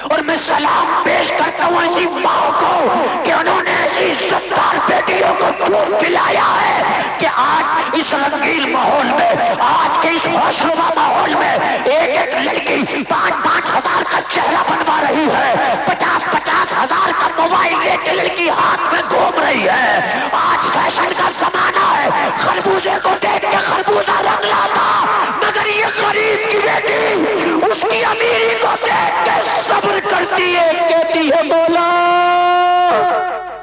اور میں سلام پیش کرتا ہوں ایسی ماں کو کہ انہوں نے ایسی عزت دار بیٹیوں کو دودھ پلایا ہے کہ آج اس رنگین ماحول میں، آج کے اس ہوشربا ماحول میں ایک ایک لڑکی 5-5 ہزار کا چہرہ بنوا رہی ہے، 50-50 ہزار کا موبائل لے کے لڑکی ہاتھ میں گھوم رہی ہے. آج فیشن کا زمانہ ہے، خربوزے کو دیکھ کے خربوزہ رنگ لاتا، مگر یہ غریب کی بیٹی اس کی امیری کو دیکھ کے صبر کرتی ہے، کہتی ہے مولا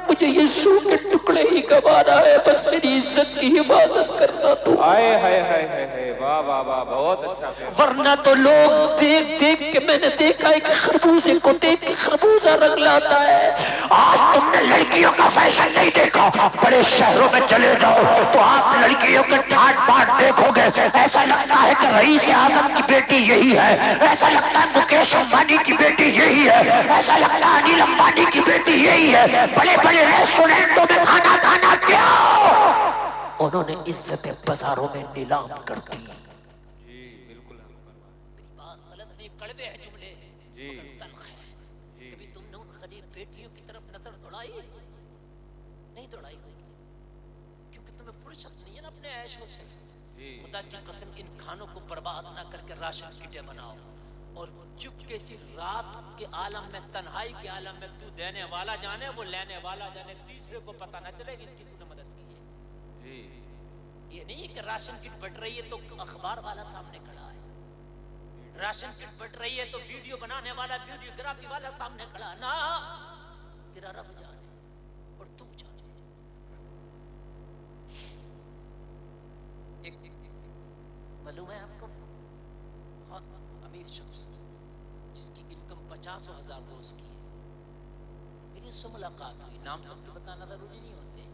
مجھے یہ سو کے ٹکڑے ہی گوانا ہے، بس میری عزت کی حفاظت کرنا تو. ہائے ہائے ہائے ہائے، واہ واہ واہ، بہت اچھا. ورنہ تو لوگ دیکھ دیکھ کے، میں نے دیکھا ہے کہ خربوزے کو دیکھ کے خربوزہ رنگ لاتا ہے. آج تم نے لڑکیوں کا فیشن نہیں دیکھا، بڑے شہروں میں چلے جاؤ تو آپ لڑکیوں کے ٹھاٹ باٹ دیکھو گے، ایسا لگتا ہے کہ رئیس اعظم کی بیٹی یہی ہے، ایسا لگتا ہے مکیش امبانی کی بیٹی یہی ہے، ایسا لگتا ہے انیل امبانی کی بیٹی یہی ہے. بڑے بڑے ریسٹورینٹوں میں کھانا کھانا کیوں؟ انہوں نے عزتیں بازاروں میں نیلام کر دی. کڑوے ہیں جملے جی تلخ ہے. کبھی تم نے ان غریب بیٹیوں کی طرف نظر دوڑائی؟ نہیں دوڑائی ہوگی، کیونکہ تمہیں فرصت نہیں ہے نا اپنے عیشوں سے. خدا کی قسم ان کھانوں کو برباد نہ کر کے راشن کٹیں بناؤ، اور چپکے سی رات کے عالم میں، تنہائی کے عالم میں تو دینے والا جانے وہ لینے والا جانے، تیسرے کو پتہ نہ چلے اس کی تو نے مدد کی ہے. یہ نہیں ہے کہ راشن کٹ بٹ رہی ہے تو اخبار والا سامنے کھڑا ہے، راشن کٹ بٹ رہی ہے تو ویڈیو بنانے والا، ویڈیو گرافی والا سامنے کھڑا. نہ، تیرا رب جانے اور تو جانے. معلوم ہے آپ کو بہت امیر شخص جس کی انکم 50,000 روز کی ہے، میری اس سے ملاقات ہوئی. نام سب کو بتانا ضروری نہیں ہوتے،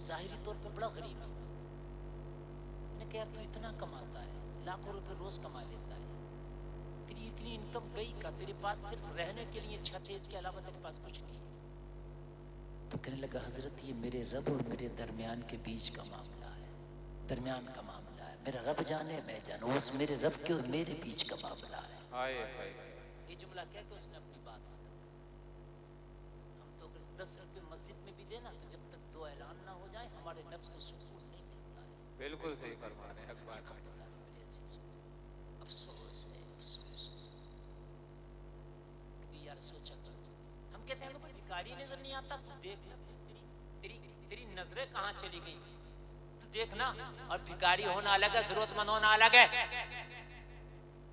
ظاہری طور پر بڑا غریب ہے. میں نے کہا یار تو اتنا کماتا ہے، لاکھوں روپے روز کما لیتا ہے، تیری اتنی انکم گئی کا؟ تیرے پاس صرف رہنے کے لیے چھت ہے، اس کے علاوہ تیرے پاس کچھ نہیں ہے. تو کہنے لگا حضرت یہ میرے رب اور میرے درمیان کے بیچ کا معاملہ ہے، درمیان کا معاملہ ہے. میرا رب جانے میں جانوں، بس میرے رب کے اور میرے بیچ کا معاملہ ہے. یہ جملہ کہہ کے اس نے اپنی بات بتا. ہم تو اگر 10 روپے مسجد میں بھی دینا تو جب تک دو اعلان نہ ہو جائے ہمارے نفس کو سکون نہیں ملتا ہے. بالکل صحیح فرما رہے ہیں. افسوس ہے، افسوس. کبھی یار سوچا کر، ہم کہتے ہیں ہمیں کوئی بھکاری نظر نہیں آتا، تو دیکھ تیری نظریں کہاں چلی گئی، تو دیکھنا. اور بھکاری ہونا الگ ہے، ضرورت مند ہونا الگ ہے.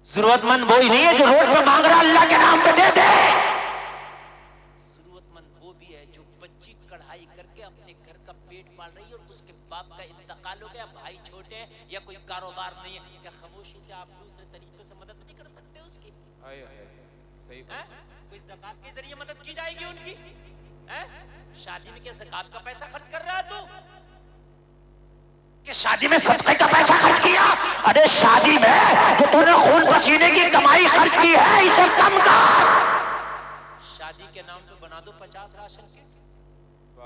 ضرورت مند وہی نہیں ہے جو روڈ پہ مانگ رہا اللہ کے نام پہ دے دے. ضرورت مند وہ بھی ہے جو بچی کڑھائی کر کے اپنے گھر کا پیٹ پال رہی ہے اور اس کے باپ کا انتقال ہو گیا، بھائی چھوٹے ہیں یا کوئی کاروبار نہیں ہے. کیا خاموشی سے آپ دوسرے طریقے سے مدد نہیں کر سکتے اس کی؟ کوئی زکات کے ذریعے مدد کی جائے گی ان کی؟ شادی میں کیا زکات کا پیسہ خرچ کر رہا ہے تو؟ کہ شادی میں صدقے کا پیسہ خرچ کیا؟ ارے شادی میں جو تو نے خون پسینے کی کمائی خرچ کی ہے اسے کم کر. شادی کے نام پہ بنا دو 50 راشن کے،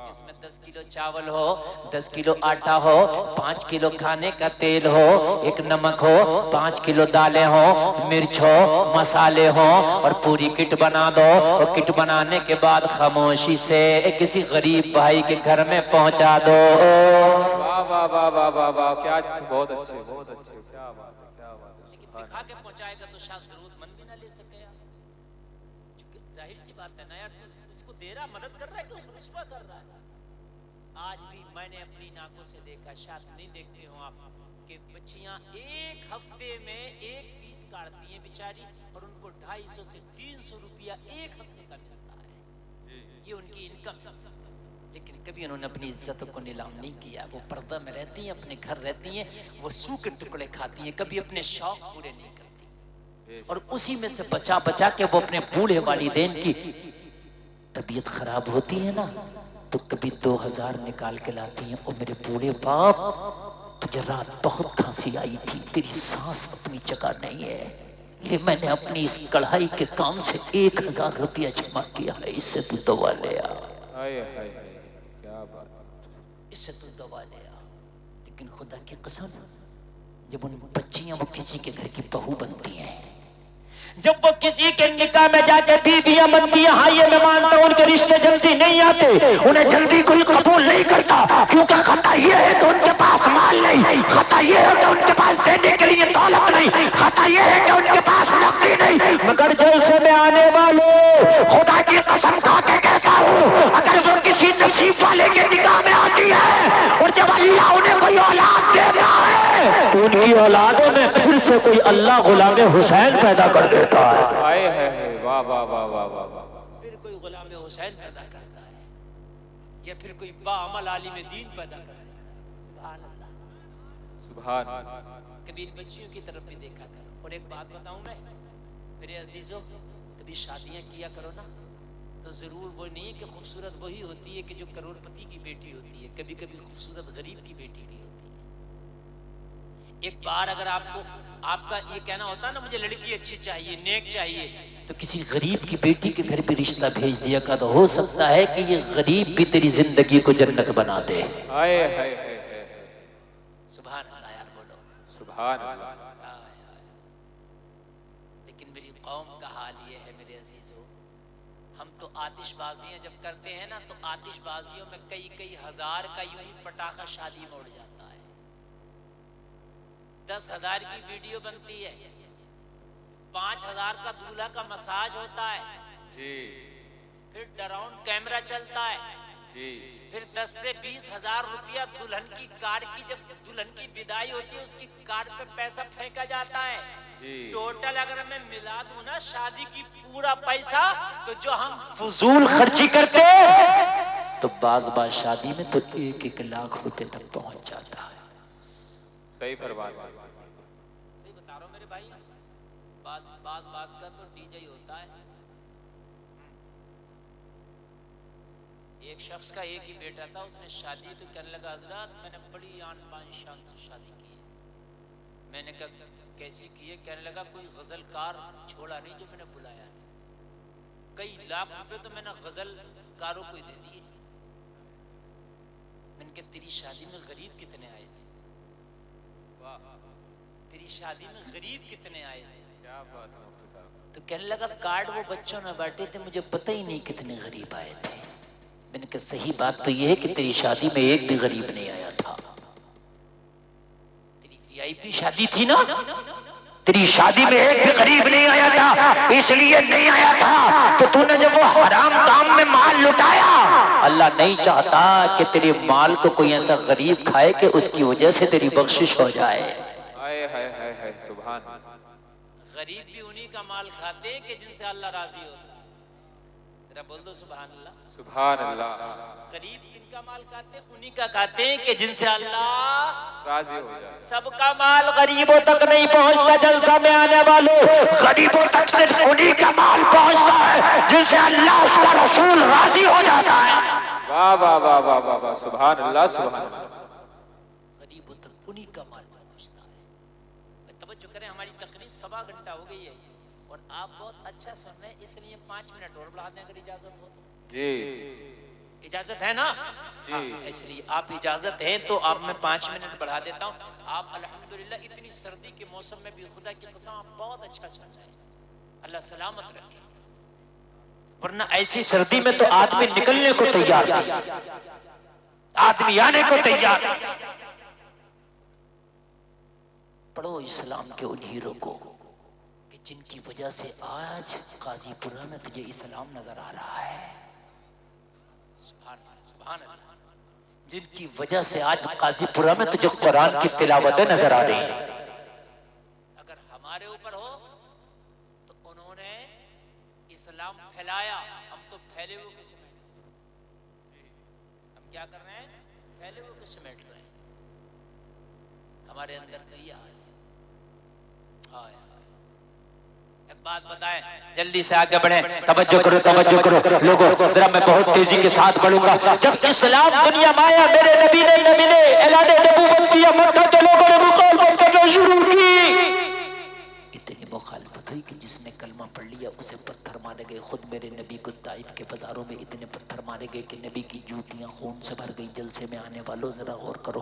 جس میں 10 کلو چاول ہو، 10 کلو آٹا ہو، 5 کلو کھانے کا تیل ہو، 1 نمک ہو، 5 کلو دالیں ہو، مرچ ہو، مسالے ہو، اور پوری کٹ بنا دو. اور کٹ بنانے کے بعد خاموشی سے کسی غریب بھائی کے گھر میں پہنچا دو. واہ واہ واہ واہ واہ واہ، کیا اچھے، بہت اچھے، بہت اچھے. کیا بات ہے، کیا بات ہے. لیکن دکھا کے پہنچائے گا تو شاید ضرورت مند بھی نہ لے سکے یار. ظاہر سی بات ہے نا یار، تو اس کو دے رہا، مدد کر رہا ہے کہ اس کو رسوا کر رہا ہے. آج بھی میں نے اپنی آنکھوں سے دیکھا، شاید نہیں دیکھتے ہوں آپ، کہ بچیاں ایک ہفتے میں 1 پیس کاٹتی ہیں بیچاری، اور ان کو 250 سے 300 روپیہ ایک ہفتے کا ملتا ہے. یہ ان کی انکم ہے. لیکن کبھی انہوں نے اپنی عزت کو نیلام نہیں کیا. وہ پردہ میں رہتی ہیں, اپنے گھر رہتی ہیں, وہ سو کے ٹکڑے کھاتی ہیں, کبھی اپنے شوق پورے نہیں کرتی, اور اسی میں سے بچا بچا کے وہ اپنے بوڑھے والدین کی طبیعت خراب ہوتی ہے نا تو کبھی 2000 نکال کے لاتی ہیں. اور میرے بوڑھے باپ, تجھے رات بہت کھانسی آئی تھی, تیری سانس اپنی جگہ نہیں ہے, لے میں نے اپنی اس کڑھائی کے کام سے 1000 روپیہ جمع کیا ہے, اس سے تو دوا لے آ. کیا بات, اس سے تو دوا لے آ. لیکن خدا کی قسم, جب ان بچیاں وہ کسی کے گھر کی بہو بنتی ہیں, جب وہ کسی کے نکاح میں جا کے بیویاں بنتی ہیں, ہاں یہ میں مانتا ہوں ان کے رشتے جلدی نہیں آتے, انہیں جلدی کوئی قبول نہیں کرتا, کیونکہ خطا یہ ہے کہ ان کے پاس مال نہیں, خطا یہ ہے کہ ان کے پاس دینے کے لیے دولت نہیں, خطا یہ ہے کہ ان کے پاس نقدی نہیں. مگر جلسے میں آنے والوں, خدا کی قسم کھا کے کہتا ہوں, اگر وہ کسی نصیب والے کے نکاح میں آتی ہے اور جب اللہ انہیں کوئی اولاد دیتا ہے تو ان کی اولادوں میں پھر سے کوئی اللہ غلام حسین پیدا کر دیتا ہے. واہ واہ واہ واہ واہ واہ. پھر کوئی غلام حسین پیدا کرتا ہے, یا پھر کوئی باعمل عالم دین پیدا کرتا ہے. سبحان اللہ, سبحان. کبھی ان بچیوں کی طرف بھی دیکھا کرو. اور ایک بات بتاؤں میں میرے عزیزوں, کبھی شادیاں کیا کرو نا تو ضرور وہ نہیں ہے کہ خوبصورت وہی ہوتی ہے کہ جو کروڑ پتی کی بیٹی ہوتی ہے, کبھی کبھی خوبصورت غریب کی بیٹی بھی ہوتی ہے. ایک بار اگر آپ کو آپ کا یہ کہنا ہوتا ہے نا مجھے لڑکی اچھی چاہیے, نیک چاہیے, تو کسی غریب کی بیٹی کے گھر بھی رشتہ بھیج دیا کا, تو ہو سکتا ہے کہ یہ غریب بھی تیری زندگی کو جنت بنا دے. سبحان اللہ یار, بولو سبحان اللہ. لیکن میری قوم کا حال یہ ہے میرے عزیزو, ہم تو آتش بازیاں جب کرتے ہیں نا تو آتش بازیوں میں کئی ہزار کا یوں ہی پٹاخہ شادی میں اڑ جاتا ہے. 10,000 کی ویڈیو بنتی ہے, 5,000 کا دولہا کا مساج ہوتا ہے جی, پھر ڈراؤن کیمرہ چلتا ہے جی, پھر 10 سے 20,000 روپیہ دلہن کی کار کی, جب دلہن کی بدائی ہوتی ہے اس کی کار پہ پیسہ پھینکا جاتا ہے. ٹوٹل اگر میں ملا دوں نا شادی کی پورا پیسہ, تو جو ہم فضول خرچی کرتے تو بعض شادی میں تو 1-1 لاکھ روپے تک پہنچ جاتا ہے. صحیح فرمایا. صحیح بتا رہا ہوں میرے بھائی, بعض کا تو ڈی جے ہوتا ہے. ایک شخص کا ایک ہی بیٹا تھا, اس نے شادی تو کہنے لگا حضرات میں نے بڑی آن بان شان سے شادی کی ہے. میں نے کہا کیسی کی ہے؟ کہنے لگا کوئی غزل کار چھوڑا نہیں جو میں نے بلایا ہے, کئی لاکھ روپے تو میں نے غزل کاروں کو ہی دے دیے. میں نے کہا تیری شادی میں غریب کتنے آئے تھے, تیری شادی میں غریب کتنے آئے تھے؟ کیا بات ہے مفتی صاحب. تو کہنے لگا کارڈ وہ بچوں میں بانٹے تھے, مجھے پتہ ہی نہیں کتنے غریب آئے تھے. میں نے کہا صحیح بات تو یہ ہے کہ تیری شادی میں ایک بھی غریب نہیں آیا تھا. تیری وی آئی پی شادی تھی نا, تیری شادی میں ایک بھی غریب نہیں آیا تھا. اس لیے نہیں آیا تھا کہ تو نے جب وہ حرام کام میں مال لٹایا, اللہ نہیں چاہتا کہ تیرے مال کو کوئی ایسا غریب کھائے کہ اس کی وجہ سے تیری بخشش ہو جائے. سبحان. غریب بھی انہی کا مال کھاتے ہیں کہ جن سے اللہ راضی ہوتا ہے. ذرا بول دو سبحان اللہ. سبحان اللہ. غریب کن کا مال کھاتے ہیں؟ انہی کا کھاتے ہیں کہ جن سے اللہ راضی ہو جائے. سب کا مال غریبوں تک نہیں پہنچتا. جلسہ میں آنے والوں, غریبوں تک صرف انہی کا مال پہنچتا ہے جن سے اللہ اس کا رسول راضی ہو جاتا ہے. واہ واہ واہ واہ واہ واہ. سبحان اللہ سبحان اللہ. غریبوں تک انہی کا مال پہنچتا ہے. توجہ کریں, ہماری تقریر 1.25 گھنٹہ ہو گئی ہے اور آپ بہت اچھا سن رہے ہیں, اس لیے 5 منٹ اور بڑھا دیں اگر اجازت ہو تو. جی اجازت ہے نا؟ جی, اس لیے آپ اجازت ہے تو آپ میں 5 منٹ بڑھا دیتا ہوں. آپ الحمدللہ اتنی سردی کے موسم میں بھی خدا کی قسم آپ بہت اچھا سن رہے ہیں, اللہ سلامت رکھے. ورنہ ایسی سردی میں تو آدمی نکلنے کو تیار نہیں, آدمی آنے کو تیار نہیں. پڑھو اسلام کے ان ہیرو کو کہ جن کی وجہ سے آج قاضی پورہ میں تجھے اسلام نظر آ رہا ہے. سبحان اللہ. جن کی وجہ سے آج قاضی پورہ میں تجھے قرآن کی تلاوتیں نظر آ رہی ہیں. اگر ہمارے اوپر ہو تو انہوں نے اسلام پھیلایا, ہم تو پھیلے ہوئے کسی میں. کیا کر رہے ہیں؟ پہلے وہ کو سمیٹ رہے ہیں. ہمارے اندر تو یہ حال ہے. ایک بات بتائیں، جلدی سے آگے بڑھیں. توجہ کرو لوگوں، ذرا میں بہت تیزی کے ساتھ بڑھوں گا. جب اسلام دنیا میں آیا، میرے نبی نے اعلان نبوت کیا، مکہ کے لوگوں نے مخالفت کرنا شروع کی. اتنی مخالفت ہوئی کہ جس نے کلمہ پڑھ لیا اسے پتھر مارے گئے. خود میرے نبی کو طائف کے بازاروں میں اتنے پتھر مارے گئے کہ نبی کی جوتیاں خون سے بھر گئی. جلسے میں آنے والوں ذرا غور کرو،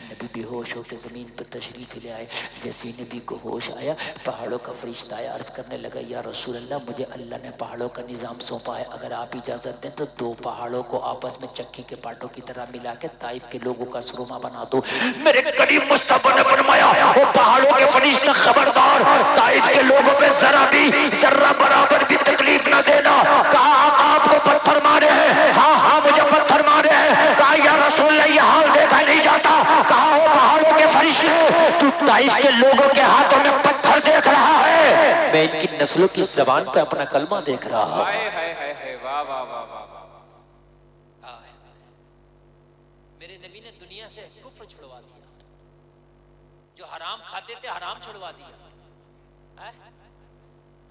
نبی بے ہوش ہو کے زمین پر تشریف لے آئے. جیسے ہی نبی کو ہوش آیا، پہاڑوں کا فرشتہ آیا، عرض کرنے لگا یا رسول اللہ، مجھے اللہ نے پہاڑوں کا نظام سونپا ہے، اگر آپ اجازت دیں تو 2 پہاڑوں کو آپس میں چکی کے پاٹوں کی طرح ملا کے طائف کے لوگوں کا سرما بنا دو. میرے کریم مصطفیٰ نے فرمایا وہ پہاڑوں کے فرشتے خبردار، طائف کے لوگوں پہ ذرا بھی ذرہ برابر بھی تکلیف نہ دینا. کہا آپ کو پتھر مارے ہیں؟ ہاں مجھے پتھر مارے ہیں. کہا یا رسول اللہ یہ حال دیکھا نہیں جاتا. کہا وہ پہاڑوں کے فرشتے، تو طائف کے لوگوں کے ہاتھوں میں پتھر دیکھ رہا ہے، میں ان کی نسلوں کی زبان پہ اپنا کلمہ دیکھ رہا ہوں. واہ واہ واہ واہ. میرے نبی نے دنیا سے کفر چھڑوا دیا، جو حرام کھاتے تھے حرام چھڑوا دیا.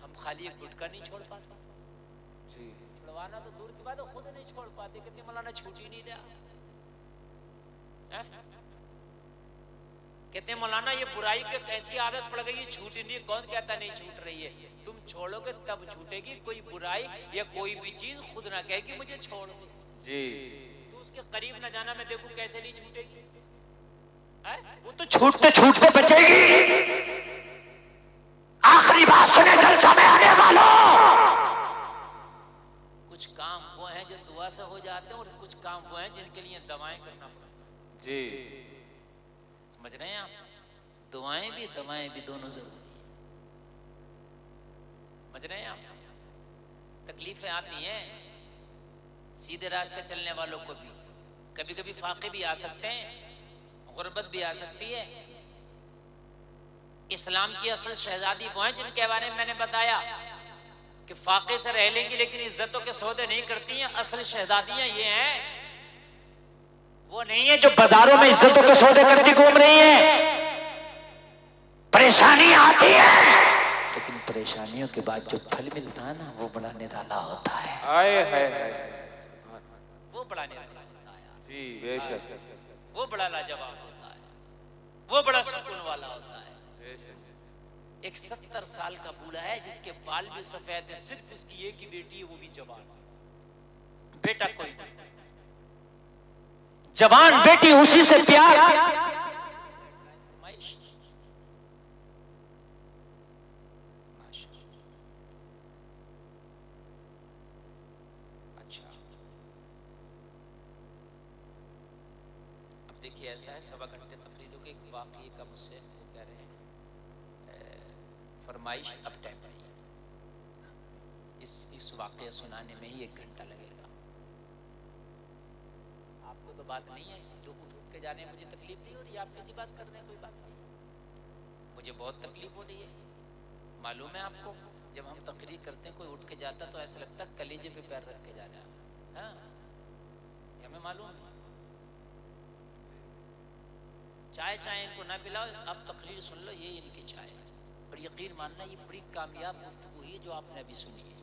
ہم خالی ایک گٹکا نہیں چھوڑ پاتے، چھڑوانا تو دور کی بات ہے، خود نہیں چھوڑ پاتے. کتنی مولانا چھوٹ ہی نہیں دیا. کہتے ہیں مولانا یہ برائی کی ایسی عادت پڑ گئی ہے، چھوٹ ہی نہیں. کون کہتا نہیں چھوٹ رہی ہے؟ تم چھوڑو گے تب چھوٹے گی. کوئی برائی یا کوئی بھی چیز خود نہ کہے گی مجھے چھوڑ جی، تو اس کے قریب نہ جانا. میں دیکھوں کیسے نہیں چھوٹے گی. وہ تو چھوٹتے بچے گی. آخری بات سنے جلسہ میں آنے والوں، کچھ کام وہ ہیں جو دعا سے ہو جاتے ہیں، اور کچھ کام وہ ہیں جن کے لیے دوائیں کرنا پڑتا جی. سمجھ رہے ہیں آپ؟ دعائیں بھی دونوں ضروری ہیں. سمجھ رہے ہیں آپ؟ تکلیفیں آتی ہیں سیدھے راستے چلنے والوں کو بھی. کبھی کبھی فاقے بھی آ سکتے ہیں، غربت بھی آ سکتی ہے. اسلام کی اصل شہزادی وہ ہیں جن کے بارے میں نے بتایا کہ فاقے سے رہ لیں گی لیکن عزتوں کے سودے نہیں کرتی ہیں. اصل شہزادیاں یہ ہیں، وہ نہیں ہیں جو بازاروں میں عزتوں کے سودے کرتی گھوم رہی ہیں. پریشانی آتی ہے لیکن پریشانیوں کے بعد جو پھل ملتا ہے نا وہ بڑا نرالا ہوتا ہے. وہ بڑا نرالا ہوتا ہے جی بے شک. وہ بڑا لاجواب ہوتا ہے، وہ بڑا سکون والا ہوتا ہے. ایک 70 سال کا بوڑھا ہے جس کے بال بھی سفید ہیں، صرف اس کی ایک ہی بیٹی ہے، وہ بھی جوان. بیٹا کوئی نہیں، جوان بیٹی اسی سے پیار. اچھا اب دیکھیے ایسا ہے، 1.25 گھنٹے تقریر کے ایک واقعے کا مجھ سے کہہ رہے ہیں فرمائش. اب ٹائم اس واقعہ سنانے میں ہی 1 گھنٹہ لگے گا. آپ کو تو بات نہیں ہے، جو اٹھ کے جانے مجھے تکلیف نہیں ہو رہی. آپ کیسی بات کر رہے ہیں؟ کوئی بات نہیں، مجھے بہت تکلیف ہو رہی ہے. معلوم ہے آپ کو، جب ہم تقریر کرتے ہیں کوئی اٹھ کے جاتا تو ایسا لگتا ہے کلیجے پہ پیر رکھ کے جانا. ہاں یہ ہمیں معلوم ہے. چائے ان کو نہ پلاؤ، اب تقریر سن لو، یہ ان کی چائے. اور یقین ماننا یہ بڑی کامیاب گفتگو ہے جو آپ نے ابھی سنی ہے.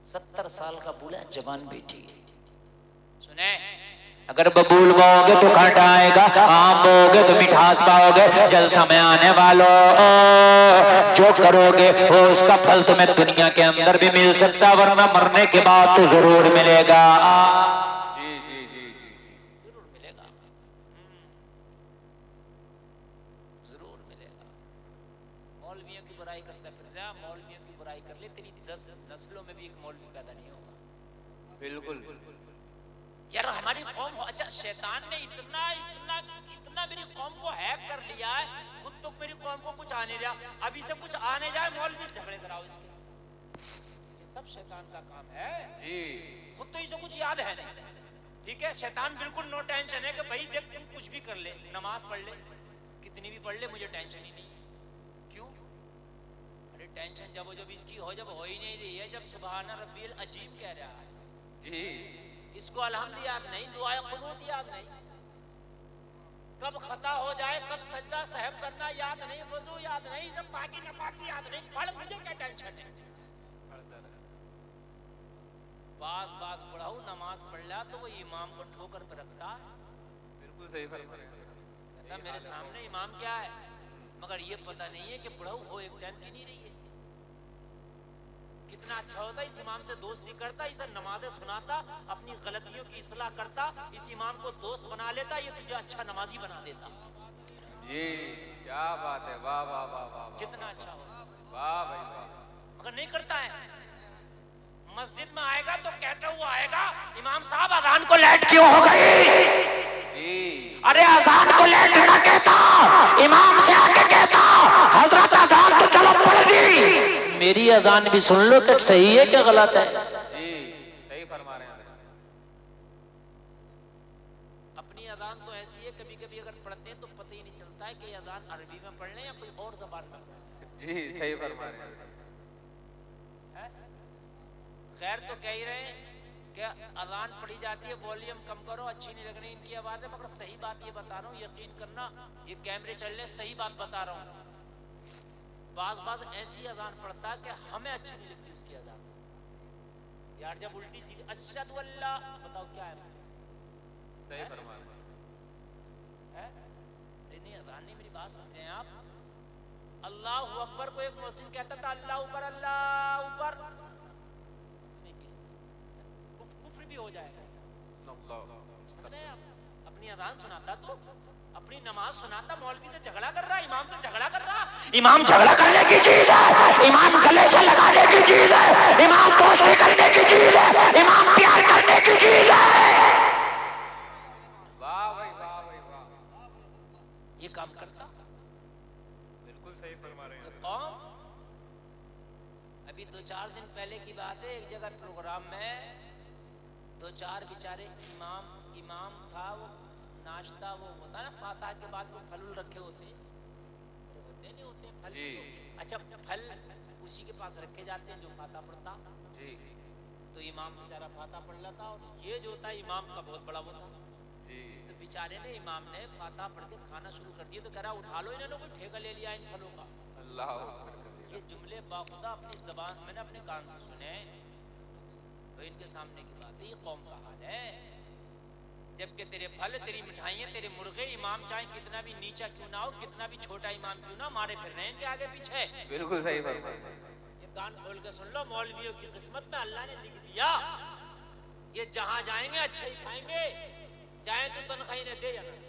70 سال کا بوڑھا، جوان بیٹی. سنیں، اگر ببول باؤ گے تو کھٹ آئے گا، آم باؤ گے تو مٹھاس پاؤ گے. جلسہ میں آنے والوں، جو کرو گے وہ اس کا پھل تمہیں دنیا کے اندر بھی مل سکتا، ورنہ مرنے کے بعد تو ضرور ملے گا. ضرور ملے گا، ضرور ملے گا. مولویوں کی برائی کرتا پھر رہا، مولویوں کی برائی کر لے، تیری 10 نسلوں میں بھی ایک مولوی پیدا نہیں ہوگا. بالکل یار ہماری قوم ہو. اچھا شیطان نے اتنا میری قوم کو ہیک کر لیا ہے، خود تو میری قوم کو کچھ آنے جا، ابھی سے کچھ آنے جائے مولوی جھگڑے کراؤ اس کے. یہ سب شیطان کا کام ہے جی. خود تو اسے کچھ یاد ہے نہیں. ٹھیک ہے، شیطان بالکل نو ٹینشن ہے کہ بھائی دیکھ تم کچھ بھی کر لے، نماز پڑھ لے، کتنی بھی پڑھ لے، مجھے ٹینشن ہی نہیں ہے. کیوں؟ ارے ٹینشن جب اس کی ہو، جب ہو ہی نہیں رہی ہے، جب سبحان ربی العظیم کہہ رہا ہے جی. اس کو الحمد یاد نہیں، دعائے قنوت یاد نہیں، کب خطا ہو جائے کب سجدہ صاحب کرنا یاد نہیں، وضو یاد نہیں، جب پاکی نپاکی یاد نہیں، پڑھ مجھے کیا ٹینشن ہے؟ بعض پڑھاؤ نماز پڑھ لیا تو وہ امام کو ٹھوکر پہ رکھتا ہے، بالکل صحیح فرمایا، میرے سامنے امام کیا ہے، مگر یہ پتہ نہیں ہے کہ پڑھاؤ ہو ایک ٹائم کی نہیں رہی ہے۔ کتنا اچھا ہوتا ہے اس امام سے دوستی کرتا، ادھر نمازیں سناتا، اپنی غلطیوں کی اصلاح کرتا، اس امام کو دوست بنا لیتا، یہ تجھے اچھا نمازی بنا دیتا۔ جی کیا بات ہے، واہ واہ واہ واہ، کتنا اچھا ہوتا، واہ بھائی واہ، مگر نہیں کرتا ہے۔ مسجد میں آئے گا تو کہتا ہوا آئے گا، امام صاحب اذان کو لیٹ کیوں ہو گئی؟ ارے اذان کو لیٹ نہ کہتا، امام سے آ کے کہتا حضرت اذان تو چلو پڑھ دی، میری اذان بھی سن لو کہ صحیح ہے کہ غلط ہے۔ جی صحیح فرما رہے ہیں، اپنی اذان تو ایسی ہے کبھی کبھی اگر پڑھتے ہیں تو پتہ ہی نہیں چلتا ہے کہ اذان عربی میں پڑھ لیں یا کوئی اور زبان میں پڑھ لیں۔ جی صحیح فرما رہے ہیں، خیر تو کہہ رہے ہیں کہ اذان پڑھی جاتی ہے، والیوم کم کرو، اچھی نہیں لگ رہی ان کی آواز ہے، مگر صحیح بات یہ بتا رہا ہوں، یقین کرنا یہ کیمرے چل رہے، صحیح بات بتا رہا ہوں۔ بعض ایسی اذان پڑھتا ہے کہ ہمیں اچھی نہیں لگتی اس کی اذان، یار جب الٹی سیدھی اشہد اللہ، بتاؤ کیا ہے؟ صحیح فرما رہے ہیں، نہیں اذان نہیں، میری بات سمجھیں آپ۔ اللہ اکبر کو ایک محسن کہتا تھا اللہ اوپر اللہ اوپر، کفر بھی ہو جائے گا۔ اپنی اذان سناتا تو اپنی نماز سناتا، مولوی سے جھگڑا کر رہا، امام سے جھگڑا کر رہا، امام جھگڑا کرنے کی چیز ہے، امام گلے سے لگانے کی چیز ہے، امام دوستی کرنے کی چیز ہے، امام پیار کرنے کی چیز ہے۔ واہ بھائی واہ بھائی واہ، یہ کام کرتا بالکل صحیح فرما رہے ہیں۔ قوم ابھی 2-4 دن پہلے کی بات ہے، ایک جگہ پروگرام میں 2-4 بیچارے امام تھا، وہ ناشتہ وہ ہوتا نا فاتحہ کے بعد وہ پھل رکھے ہوتے نہیں ہوتے پھل، اچھا پھل اسی کے پاس رکھے جاتے ہیں جو فاتحہ پڑھتا، جی تو امام بیچارہ فاتحہ پڑھ لیتا، اور یہ جو ہوتا ہے امام کا بہت بڑا وہ تھا، تو بیچارے نے امام نے فاتحہ پڑھ کے کھانا شروع کر دیا، تو کہہ رہا اٹھا لو انہوں نے کوئی ٹھیکہ لے لیا ان پھلوں کا۔ اللہ، یہ جملے باخدا اپنی زبان میں نے اپنے کان سے سنے، تو ان کے سامنے کی بات ہے، یہ قوم کا حال ہے۔ جبکہ تیرے پھل، تیری مٹھائیاں، تیرے مرغے، امام چاہے کتنا بھی نیچا کیوں نہ ہو، کتنا بھی چھوٹا امام کیوں نہ، مارے پھر رہے ہیں ان کے آگے پیچھے۔ بالکل صحیح فرما رہے ہیں، یہ کان کھول کے سن لو، مولویوں کی قسمت میں اللہ نے لکھ دیا، یہ جہاں جائیں گے اچھا ہی کھائیں گے، چاہے تو تنخواہ نہ دے یا نہ دے،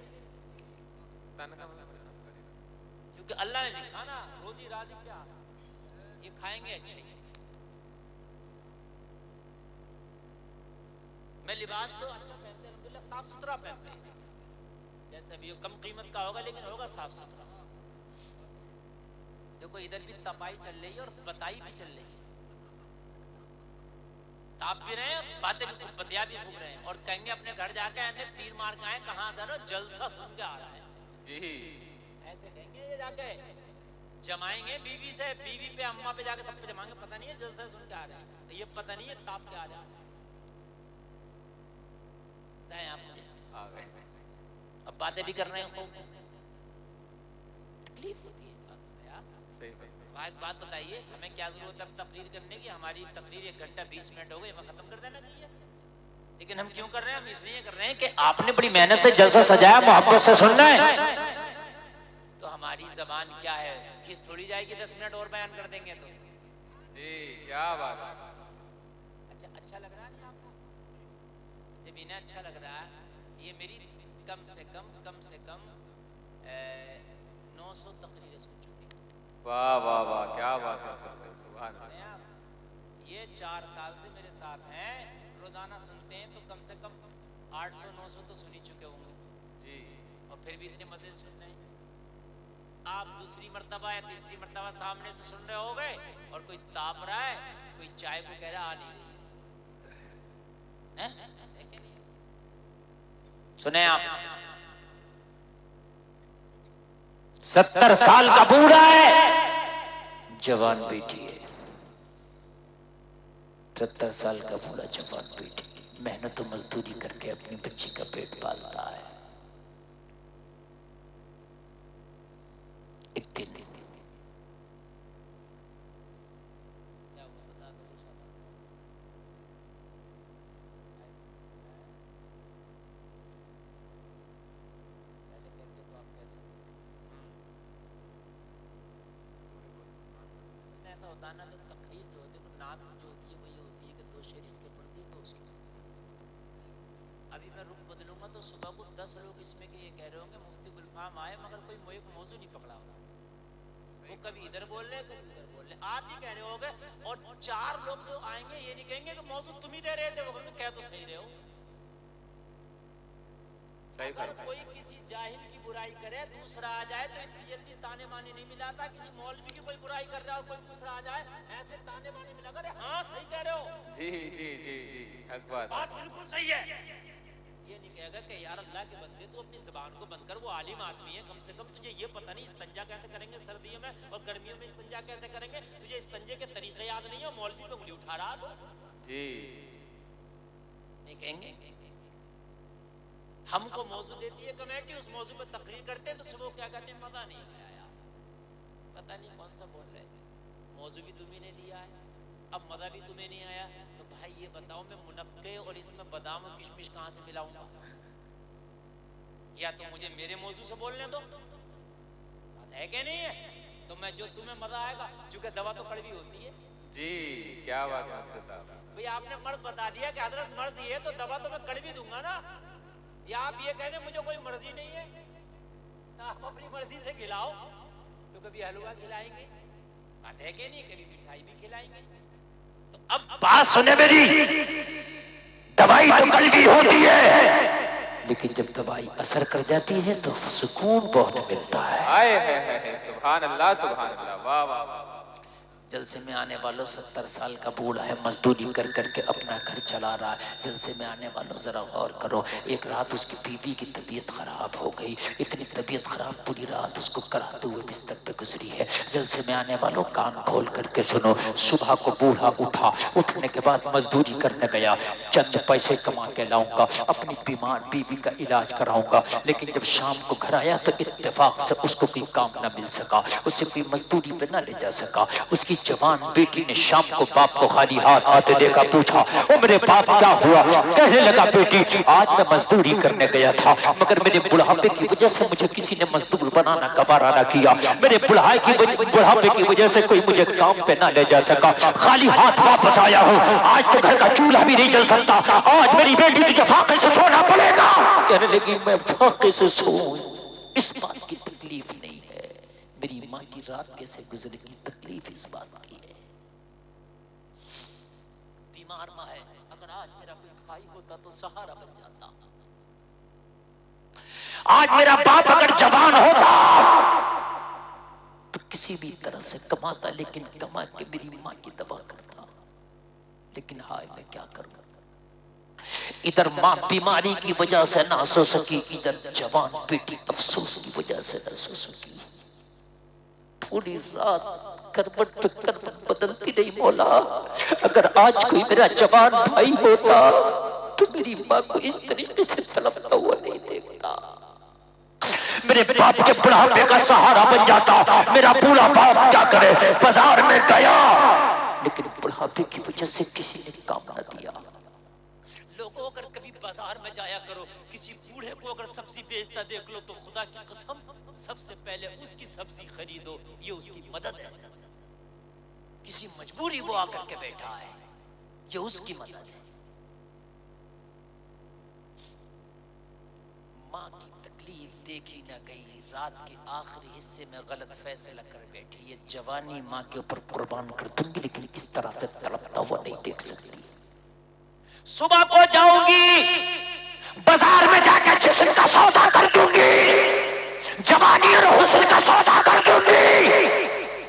کیونکہ اللہ نے لکھا نا روزی رازق کیا، یہ کھائیں گے اچھے ہی۔ میں لباس تو اچھا پہنتے ہیں، الحمدللہ صاف ستھرا پہنتے ہیں، جیسے ابھی کم قیمت کا ہوگا لیکن ہوگا صاف ستھرا۔ دیکھو ادھر بھی تپائی چل رہی ہے اور بتائی بھی چل رہی ہے، تاپ بھی رہے ہیں، باتیں بھی خوب، بتیا بھی خوب رہے ہیں، اور کہیں گے اپنے گھر جا کے ایسے تیر مار کے آئے، کہاں ذرا جلسہ سن کے آ رہا ہے، جی ایسے کہیں گے یہ جا کے جمائیں گے بیوی سے، بیوی پہ اماں پہ جا کے سب پہ جمائیں گے، پتہ نہیں ہے جلسہ سن کے آ رہا ہے، یہ پتہ نہیں ہے تاپ کے آ رہا ہے۔ آپ مجھے اب باتیں بھی کر رہے ہیں، تکلیف ہوتی ہے۔ ایک بات بتائیے، ہمیں کیا ضرورت ہے تقریر کرنے کی؟ ہماری تقریر 1 گھنٹہ 20 منٹ ہو گئی، ہمیں ختم کر دینا چاہیے، لیکن ہم کیوں کر رہے ہیں؟ ہم اس لیے کر رہے ہیں کہ آپ نے بڑی محنت سے جلسہ سجایا، محبت سے سننا ہے، تو ہماری زبان کیا ہے، کس تھوڑی جائے گی 10 منٹ اور بیان کر دیں گے تو جی کیا بات ہے، اچھا لگ رہا ہے نہیں آپ کو؟ جب انہیں اچھا لگ رہا ہے، یہ میری کم سے کم 900 تقریریں سن چکی، واہ واہ واہ، کیا بات ہے، سبحان اللہ، یہ 4 سال سے میرے ساتھ ہیں، روزانہ سنتے ہیں تو کم سے کم 800-900 تو سن ہی چکے ہوں گے جی، اور پھر بھی اتنے مزے سن رہے ہیں۔ آپ دوسری مرتبہ یا تیسری مرتبہ سامنے سے سن رہے ہو گئے، اور کوئی تاپ رہا ہے، کوئی چائے کو کہہ رہا آ نہیں رہی، سنیں آپ 70 سال کا بوڑھا ہے، جوان بیٹی ہے، 70 سال کا بوڑھا جوان بیٹی ہے، محنت و مزدوری کر کے اپنی بچی کا پیٹ پالتا ہے. ایک دن ہوتا تو تقریر جو دیکھو نعت جو ہوتی ہے وہی ہوتی ہے کہ 2 شعر اس کے پڑھ دی تو اس کی. ابھی میں رخ بدلوں گا تو صبح کو 10 لوگ اس میں کہ یہ کہہ رہے ہوں گے مفتی گلفام آئے مگر کوئی ایک موضوع نہیں پکڑا ہوگا. وہ کبھی ادھر بول رہے کبھی ادھر بول رہے. آپ ہی کہہ رہے ہوگے اور 4 لوگ جو آئیں گے یہ نہیں کہیں گے کہ موضوع تم ہی دے رہے تھے. وہ کہہ تو صحیح رہے ہو. اگر کوئی کسی جاہل کی برائی کرے دوسرا آ جائے تو اتنی جلدی تانے بانے نہیں ملاتا. کسی مولوی کی کوئی برائی کر رہا ہے اور کوئی دوسرا آ جائے ایسے تانے بانے ملا کر ہاں صحیح کہہ رہے ہو. جی جی جی جی حق بات بالکل صحیح ہے. یہ نہیں کہے گا کہ یار اللہ کے بندے تو اپنی زبان کو بند کر. وہ عالم آدمی ہے کم سے کم تجھے یہ پتہ نہیں استنجا کیسے کریں گے سردیوں میں اور گرمیوں میں استنجا کیسے کریں گے. تجھے استنجے کے طریقے یاد نہیں ہے. مولوی پہ انگلی اٹھا رہا تو جی نہیں کہیں گے. ہم کو موضوع دیتی ہے کمیٹی اس موضوع پہ تقریر کرتے ہیں تو صبح کیا کہتے ہیں مزہ نہیں آیا یار پتہ نہیں کون سا بول رہے. موضوع بھی تمہیں نے دیا ہے اب مزہ بھی تمہیں نہیں آیا. تو بھائی یہ بتاؤ میں منقع اور اس میں بادام اور کشمش کہاں سے ملاؤں گا. یا تو مجھے میرے موضوع سے بولنے دو بات ہے کہ نہیں ہے. تو میں جو تمہیں مزہ آئے گا چونکہ دوا تو کڑوی ہوتی ہے. جی کیا بات ہے مفتی صاحب. بھئی آپ نے مرض بتا دیا کہ حضرت مرض یہ ہے تو دوا تو میں کڑوی دوں گا نا. یا آپ یہ کہہ دیں مجھے کوئی مرضی نہیں ہے آپ اپنی مرضی سے کھلاؤ تو کبھی حلوہ کھلائیں گے بات ہے کہ نہیں. کبھی مٹھائی بھی کھلائیں گے. تو اب بات سنے میری. دوائی تو کڑوی ہوتی ہے لیکن جب دوائی اثر کر جاتی ہے تو سکون بہت ملتا ہے. سبحان اللہ سبحان اللہ. واہ واہ. جلسے میں آنے والوں 70 سال کا بوڑھا ہے مزدوری کر کر کے اپنا گھر چلا رہا ہے. جلسے میں آنے والوں ذرا غور کرو. ایک رات اس کی بیوی کی طبیعت خراب ہو گئی. اتنی طبیعت خراب پوری رات اس کو کراتے ہوئے بستر پہ گزری ہے. جلسے میں آنے والوں کان کھول کر کے سنو. صبح کو بوڑھا اٹھا. اٹھنے کے بعد مزدوری کرنے گیا. چند پیسے کما کے لاؤں گا اپنی بیمار بیوی کا علاج کراؤں گا. لیکن جب شام کو گھر آیا تو اتفاق سے اس کو کوئی کام نہ مل سکا. اسے کوئی مزدوری پہ نہ لے جا سکا. اس کی جوان بیٹی نے شام کو باپ کو خالی ہاتھ آتے دیکھا. پوچھا او میرے باپ کیا ہوا؟ کہنے لگا بیٹی آج میں مزدوری کرنے گیا تھا مگر میرے بڑھاپے کی وجہ سے مجھے کسی نے مزدور بنانا گوارا نہ کیا. میرے بڑھاپے کی وجہ سے کوئی مجھے کام پہ نہ لے جا سکا. خالی ہاتھ واپس آیا ہوں. آج تو گھر کا چولہا بھی نہیں جل سکتا. آج میری بیٹی تجھے فاقے سے سونا پڑے گا. کہنے لگی میں فاقے سے سوؤں اس بات کی تکلیف نہیں ہے. میری ماں کی رات کیسے گزرے کی تکلیف اس بات کی ہے. بیمار ماں ہے. اگر آج میرا کوئی بھائی ہوتا تو سہارا بن جاتا. آج میرا باپ اگر جوان ہوتا تو کسی بھی طرح سے کماتا لیکن کما کے میری ماں کی دوا کرتا. لیکن ہائے میں کیا کروں. ادھر ماں بیماری کی وجہ سے نہ سو سکی. ادھر جوان بیٹی افسوس کی وجہ سے نہ سو سکی. پوری رات کروٹ پہ کروٹ بدلتی رہی. مولا اگر آج کوئی میرا جوان بھائی ہوتا تو میری ماں کو اس طریقے سے تڑپتا ہوا نہیں دیکھتا. میرے باپ کے بڑھاپے کا سہارا بن جاتا. میرا بوڑھا باپ کیا کرے بازار میں گیا لیکن بڑھاپے کی وجہ سے کسی نے کام نہ دیا. لوگوں اگر کبھی بازار میں جایا کرو کسی بوڑھے کو اگر سبزی بیچتا دیکھ لو تو خدا کی قسم سب سے پہلے اس کی سبزی خریدو. یہ اس کی مدد ہے. کسی مجبوری وہ آ کر کے بیٹھا ہے یہ اس کی مدد ہے. ماں کی تکلیف دیکھی نہ گئی. رات کے آخری حصے میں غلط فیصلہ کر بیٹھی. یہ جوانی ماں کے اوپر قربان کر دوں گی لیکن اس طرح سے تڑپتا ہوا نہیں دیکھ سکتی. صبح کو جاؤں گی بازار میں جا کے جسم کا سودا کر دوں گی. جوانی اور حسن کا سودا کر دوں گی.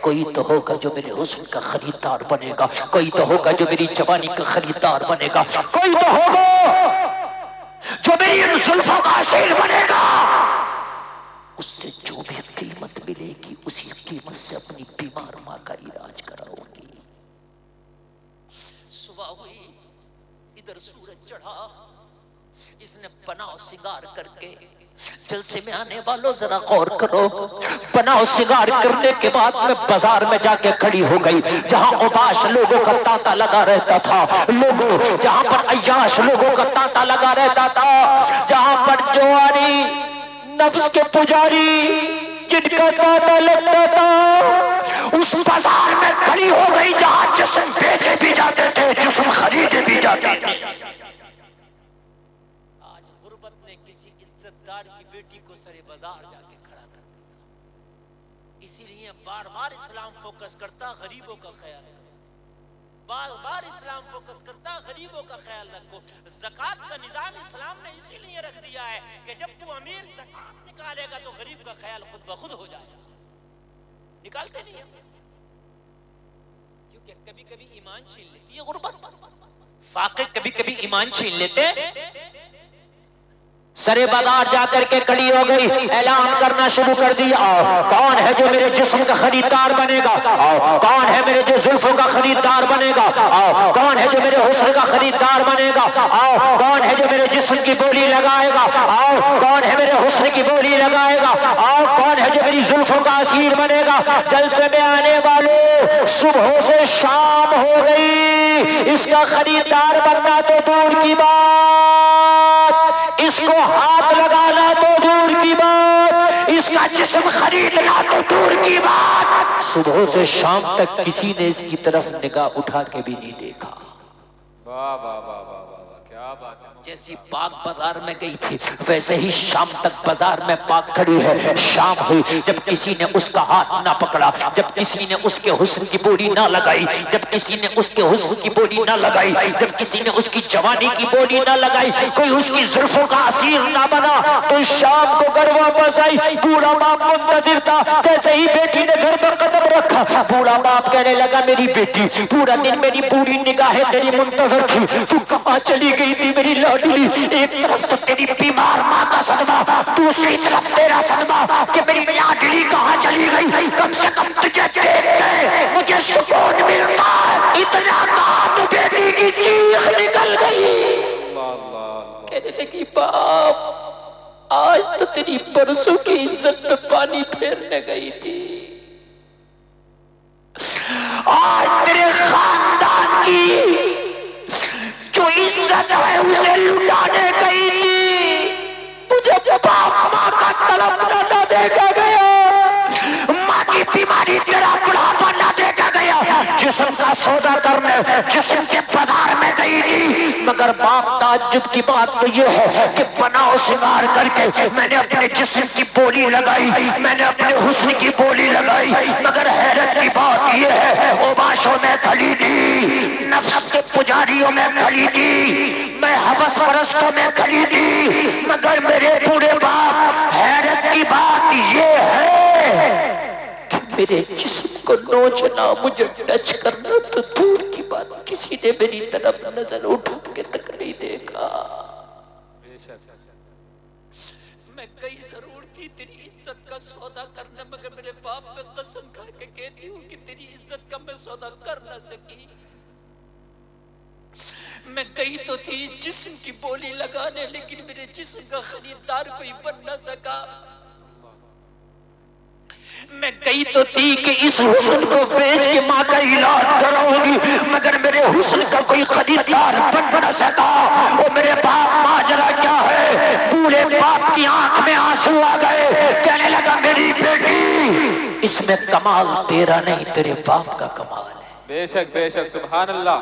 کوئی تو ہوگا جو میرے حسن کا خریدار بنے گا. کوئی تو ہوگا جو میری جوانی کا خریدار بنے گا. کوئی تو ہوگا جو میری ان زلفوں کا حاصل بنے گا. اس سے جو بھی قیمت ملے گی اسی قیمت سے اپنی بیمار ماں کا علاج کراؤں گی. صبح ہوئی ادھر سورج چڑھا، اس نے پناہ سنگار کر کے، جلسے میں آنے والوں ذرا غور کرو، پناہ سنگار کرنے کے بعد میں بازار میں جا کے کھڑی ہو گئی، جہاں اوباش لوگوں کا تانتا لگا رہتا تھا، جہاں پر عیاش لوگوں کا تانتا لگا رہتا تھا، جہاں پر جواری نفس کے پجاری جن کا تانتا لگتا تھا، اس بازار میں کھڑی ہو گئی جہاں جسم بیچے بھی جاتے تھے، جسم خریدے بھی جاتے تھے۔ آج غربت نے کسی عزت دار کی بیٹی کو سرے بازار جا کے کھڑا کر دیا، اسی لیے بار بار اسلام فوکس کرتا غریبوں کا خیال رکھو، بار بار اسلام فوکس کرتا غریبوں کا خیال رکھو۔ زکوٰۃ کا نظام اسلام نے اسی لیے رکھ دیا ہے کہ جب تو امیر زکوٰۃ نکالے گا تو غریب کا خیال خود بخود ہو جائے گا۔ نکالتے نہیں ہیں کیونکہ کبھی کبھی ایمان چھین لیتی ہے غربت، فاقے کبھی کبھی ایمان چھین لیتے۔ سرے بازار جا کر کے کھڑی ہو گئی، اعلان کرنا شروع کر دیا، کون ہے جو میرے جسم کا خریدار بنے گا، کون ہے میرے جو زلفوں کا خریدار بنے گا، کون ہے جو میرے حسن کا خریدار بنے گا، کون ہے جو میرے جسم کی بولی لگائے گا، کون ہے میرے حسن کی بولی لگائے گا، کون ہے جو میری زلفوں کا اسیر بنے گا۔ جلسے میں آنے والوں، صبح سے شام ہو گئی، اس کا خریدار بننا تو دور کی بات، اس کو ہاتھ لگانا تو دور کی بات، اس کا جسم خریدنا تو دور کی بات۔ صبح سے شام تک کسی نے اس کی طرف نگاہ اٹھا کے بھی نہیں دیکھا۔ واہ واہ واہ واہ واہ، کیا بات ہے۔ جیسی پاک بازار میں گئی تھی ویسے ہی شام تک بازار میں پاک کھڑی ہے۔ شام ہوئی، جب کسی نے اس کا ہاتھ نہ پکڑا، جب کسی نے اس کے حسن کی بولی نہ لگائی، جب کسی نے اس کے حسن کی بولی نہ لگائی، جب کسی نے اس کی جوانی کی بولی نہ لگائی، کوئی اس کی زلفوں کا اسیر نہ بنا، تو شام کو گھر واپس آئی۔ بوڑھا باپ منتظر تھا، جیسے ہی بیٹی نے گھر میں قدم رکھا، بوڑھا باپ کہنے لگا میری بیٹی پورا دن میری پوری نگاہیں تیری منتظر تھی، تو کہاں چلی گئی تھی میری لاڈلی؟ ایک طرف تو تیری بیمار ماں کا صدمہ، دوسری طرف تیرا صدمہ کہ میری لاڈلی کہاں چلی گئی۔ کم سے کم تجھے دیکھ کے مجھے سکون ملتا ہے، اتنا کہا تو بیٹی کی چیخ نکل گئی، کہنے لگی باپ آج تو تیری برسوں کی عزت پہ پانی پھیرنے گئی تھی، آج تیرے خاندان کی جو عزت ہے اسے لٹانے گئی تھی، مجھے باپ ماں کا تڑپنا نہ دیکھا گیا، ماں کی بیماری تیرا بڑھاپا نہ دیکھا گیا، جسم کا سودا کرنے جسم کے بازار میں گئی تھی، مگر باپ تعجب کی بات تو یہ ہے کہ پناہ سنگار کر کے میں نے اپنے جسم کی بولی لگائی، میں نے اپنے حسن کی بولی لگائی، مگر حیرت کی بات یہ ہے اوباشوں میں کھڑی تھی، نفس کے پجاریوں میں کھڑی تھی، میں ہوس پرستوں میں کھڑی تھی، مگر میرے بوڑھے باپ حیرت کی بات یہ ہے کہ میرے جسم کو نوچنا مجھے ٹچ کرنا تو دور کی بات، کسی نے میری طرف نظر اٹھا کے تک نہیں دیکھا۔ میں کئی ضرور تھی تیری عزت کا سودا کرنا، مگر میرے باپ پہ قسم کھا کے کہتی ہوں کہ تیری عزت کا میں سودا کر نہ سکی۔ میں گئی تو تھی جسم کی بولی لگانے، لیکن میرے جسم کا خریدار کوئی بن نہ سکا۔ میں گئی تو تھی کہ اس حسن کو بیچ کے ماں کا علاج کراؤں گی، مگر میرے حسن کا کوئی خریدار بن نہ سکا۔ وہ میرے باپ ماجرا کیا ہے؟ بوڑھے باپ کی آنکھ میں آنسو آ گئے، کہنے لگا میری بیٹی اس میں کمال تیرا نہیں تیرے باپ کا کمال ہے۔ بے شک سبحان اللہ۔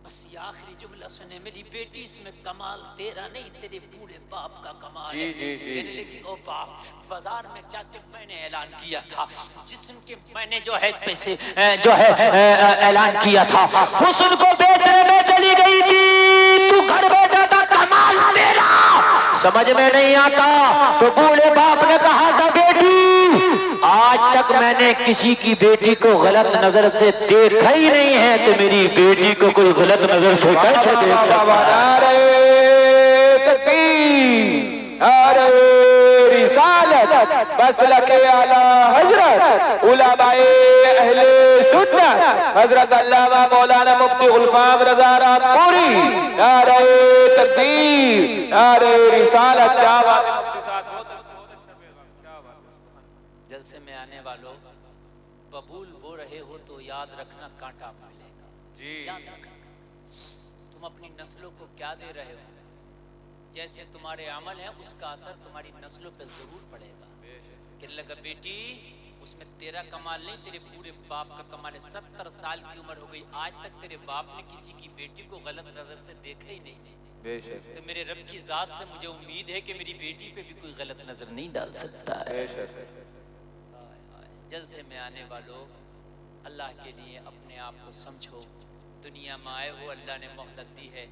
بس یہ آخری جملہ سنے، میری بیٹی اس میں کمال تیرا نہیں تیرے بوڑھے باپ کا کمال ہے۔ کہنے لگی او باپ بازار میں جا کے میں نے اعلان کیا تھا، جسم کے میں نے جو ہے پیسے اعلان کیا تھا، حسن کو بیچنے میں چلی گئی تھی، تو گھر بیٹھا تھا کمال تیرا سمجھ میں نہیں آتا۔ تو بوڑھے باپ نے کہا تھا بیٹی آج تک میں نے کسی کی بیٹی کو غلط نظر سے دیکھا ہی نہیں ہے، تو میری بیٹی کو کوئی غلط نظر سے کیسے دیکھ سکتا ہے؟ نعرہ تکبیر، نعرہ رسالت۔ رسالت مسلک اعلی حضرت علماء اہل سنت حضرت علامہ مولانا مفتی غلفام رضا رامپوری، نعرہ تکبیر، نعرہ رسالت. کیا بات ہے مفتی صاحب، بہت اچھا پیغام، کیا بات ہے. جلسے میں آنے والوں ببول بو رہے ہو تو یاد رکھنا کانٹا ملے گا. یاد رکھنا تم اپنی نسلوں کو کیا دے رہے ہو. جیسے تمہارے عمل ہیں اس کا اثر تمہاری نسلوں پہ ضرور پڑے گا. کہ لگا بیٹی اس میں تیرا کمال نہیں، تیرے پورے باپ کا کمال ہے. 70 سال کی عمر ہو گئی، آج تک تیرے باپ نے کسی کی بیٹی کو غلط نظر سے دیکھا ہی نہیں. تو میرے رب کی ذات سے مجھے امید ہے کہ میری بیٹی پہ بھی کوئی غلط نظر نہیں ڈال سکتا ہے. جلسے میں آنے والوں اللہ کے لیے اپنے آپ کو سمجھو. دنیا میں آئے ہو، اللہ نے مہلت دی ہے.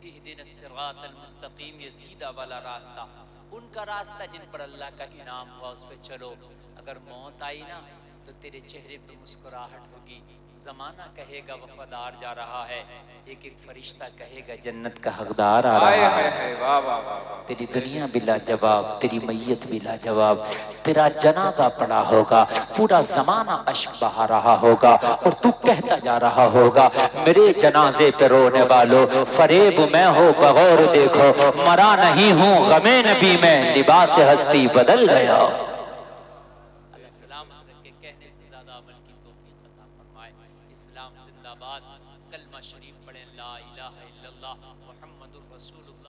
اہدنا الصراط المستقیم، یہ سیدھا والا راستہ، ان کا راستہ جن پر اللہ کا انعام ہوا اس پہ چلو. اگر موت آئی نا تو تیرے چہرے پہ مسکراہٹ ہوگی. زمانہ کہے گا وفادار جا رہا ہے، ایک ایک فرشتہ کہے گا جنت کا حقدار آ رہا ہے. تیری دنیا بھی لاجواب، تیری میت بھی لاجواب. تیرا جنازہ پڑا ہوگا، پورا زمانہ اشک بہا رہا ہوگا اور تو کہتا جا رہا ہوگا میرے جنازے پہ رونے والوں فریب میں ہو بغور دیکھو، مرا نہیں ہوں غمِ نبی میں، لباس ہستی بدل گیا. اللہ سلامت رکھے، کہنے سے زیادہ عمل کی توفیق عطا فرمائے. اسلام زندہ باد. کلمہ شریف پڑھیں، لا الہ الا اللہ محمد الرسول اللہ.